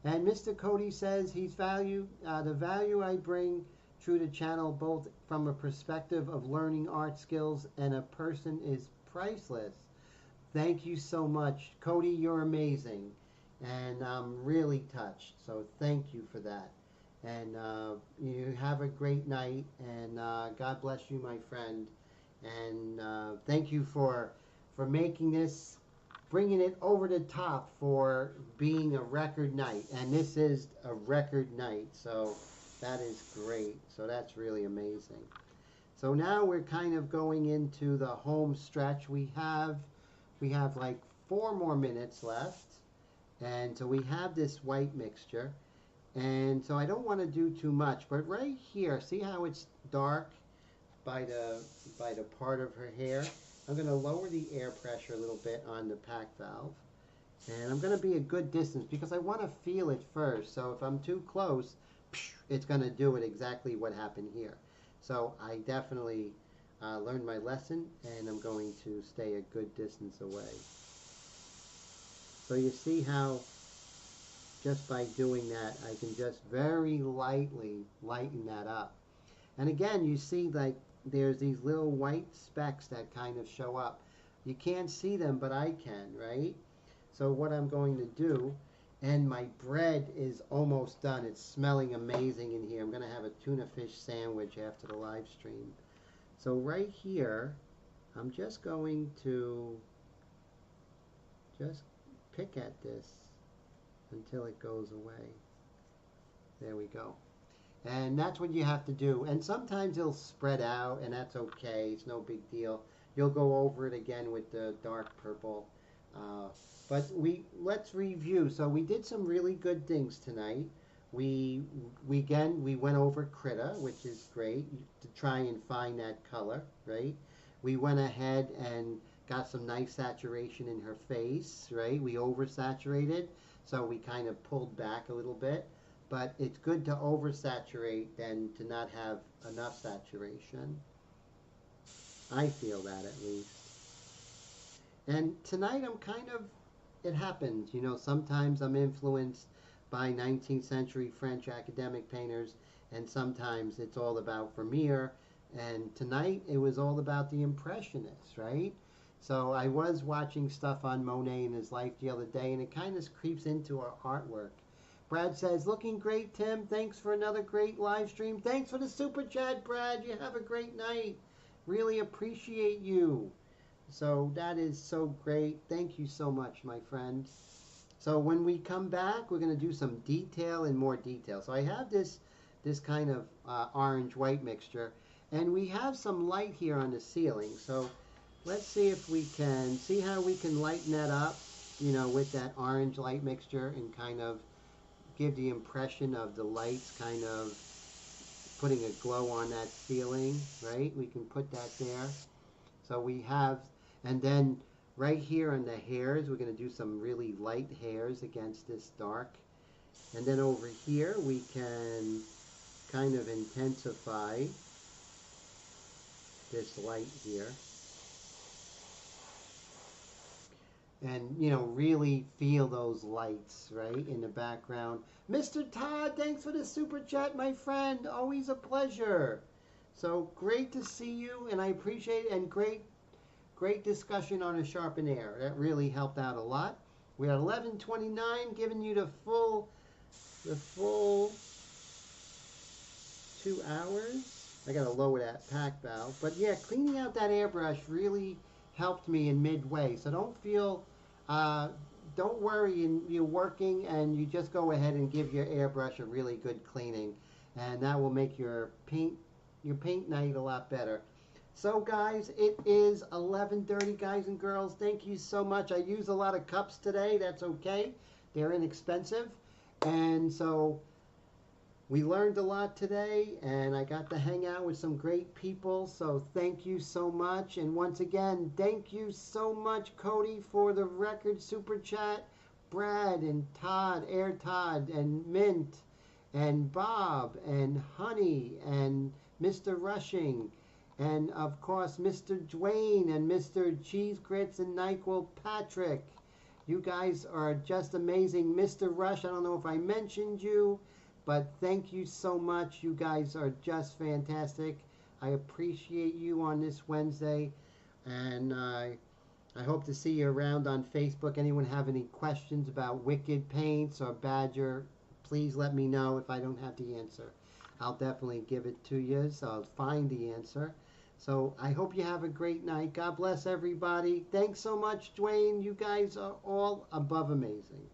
S1: And Mr. Cody says the value I bring through the channel, both from a perspective of learning art skills and a person, is priceless. Thank you so much. Cody, you're amazing. And I'm really touched. So thank you for that. And you have a great night. And God bless you, my friend. And thank you for making this, bringing it over the top for being a record night. And this is a record night. So that is great. So that's really amazing. So now we're kind of going into the home stretch. We have like 4 more minutes left. And so we have this white mixture. And so I don't want to do too much, but right here, see how it's dark by the part of her hair? I'm going to lower the air pressure a little bit on the pack valve. And I'm going to be a good distance because I want to feel it first. So if I'm too close, it's going to do it exactly what happened here. So I definitely learned my lesson, and I'm going to stay a good distance away. So you see how just by doing that, I can just very lightly lighten that up. And again, you see like there's these little white specks that kind of show up. You can't see them, but I can, right? So what I'm going to do, and my bread is almost done. It's smelling amazing in here. I'm going to have a tuna fish sandwich after the live stream. So right here, I'm just going to just pick at this until it goes away. There we go. And that's what you have to do. And sometimes it'll spread out, and that's okay. It's no big deal. You'll go over it again with the dark purple. But let's review. So we did some really good things tonight. We went over Krita, which is great, to try and find that color, right? We went ahead and got some nice saturation in her face, right? We oversaturated, so we kind of pulled back a little bit. But it's good to oversaturate than to not have enough saturation. I feel that at least. And tonight I'm kind of, it happens, you know, sometimes I'm influenced by 19th century French academic painters, and sometimes it's all about Vermeer, and tonight it was all about the Impressionists, right? So I was watching stuff on Monet and his life the other day, and it kind of creeps into our artwork. Brad says, looking great, Tim. Thanks for another great live stream. Thanks for the super chat, Brad. You have a great night. Really appreciate you. So that is so great. Thank you so much, my friend. So when we come back, we're going to do some detail and more detail. So I have this kind of orange-white mixture, and we have some light here on the ceiling. So let's see if we can, see how we can lighten that up, you know, with that orange light mixture and kind of give the impression of the lights kind of putting a glow on that ceiling, right? We can put that there. So we have, and then right here on the hairs, we're going to do some really light hairs against this dark. And then over here, we can kind of intensify this light here. And, you know, really feel those lights, right, in the background. Mr. Todd, thanks for the super chat, my friend. Always a pleasure. So great to see you, and I appreciate it, and great discussion on a sharpen air. That really helped out a lot. We're at 11:29, giving you the full 2 hours. I gotta lower that pack valve. But yeah, cleaning out that airbrush really helped me in midway. So don't worry, you're working, and you just go ahead and give your airbrush a really good cleaning, and that will make your paint night a lot better. So guys, it is 11:30, guys and girls. Thank you so much. I used a lot of cups today. That's okay. They're inexpensive. And so we learned a lot today, and I got to hang out with some great people. So thank you so much. And once again, thank you so much, Cody, for the record super chat. Brad and Todd, Air Todd, and Mint, and Bob, and Honey, and Mr. Rushing, and of course Mr. Dwayne, and Mr. Cheese Grits, and NyQuil Patrick. You guys are just amazing. Mr. Rush, I don't know if I mentioned you, but thank you so much. You guys are just fantastic. I appreciate you on this Wednesday, and I hope to see you around on Facebook. Anyone have any questions about Wicked Paints or Badger, please let me know. If I don't have the answer, I'll definitely give it to you, so I'll find the answer. So I hope you have a great night. God bless everybody. Thanks so much, Dwayne. You guys are all above amazing.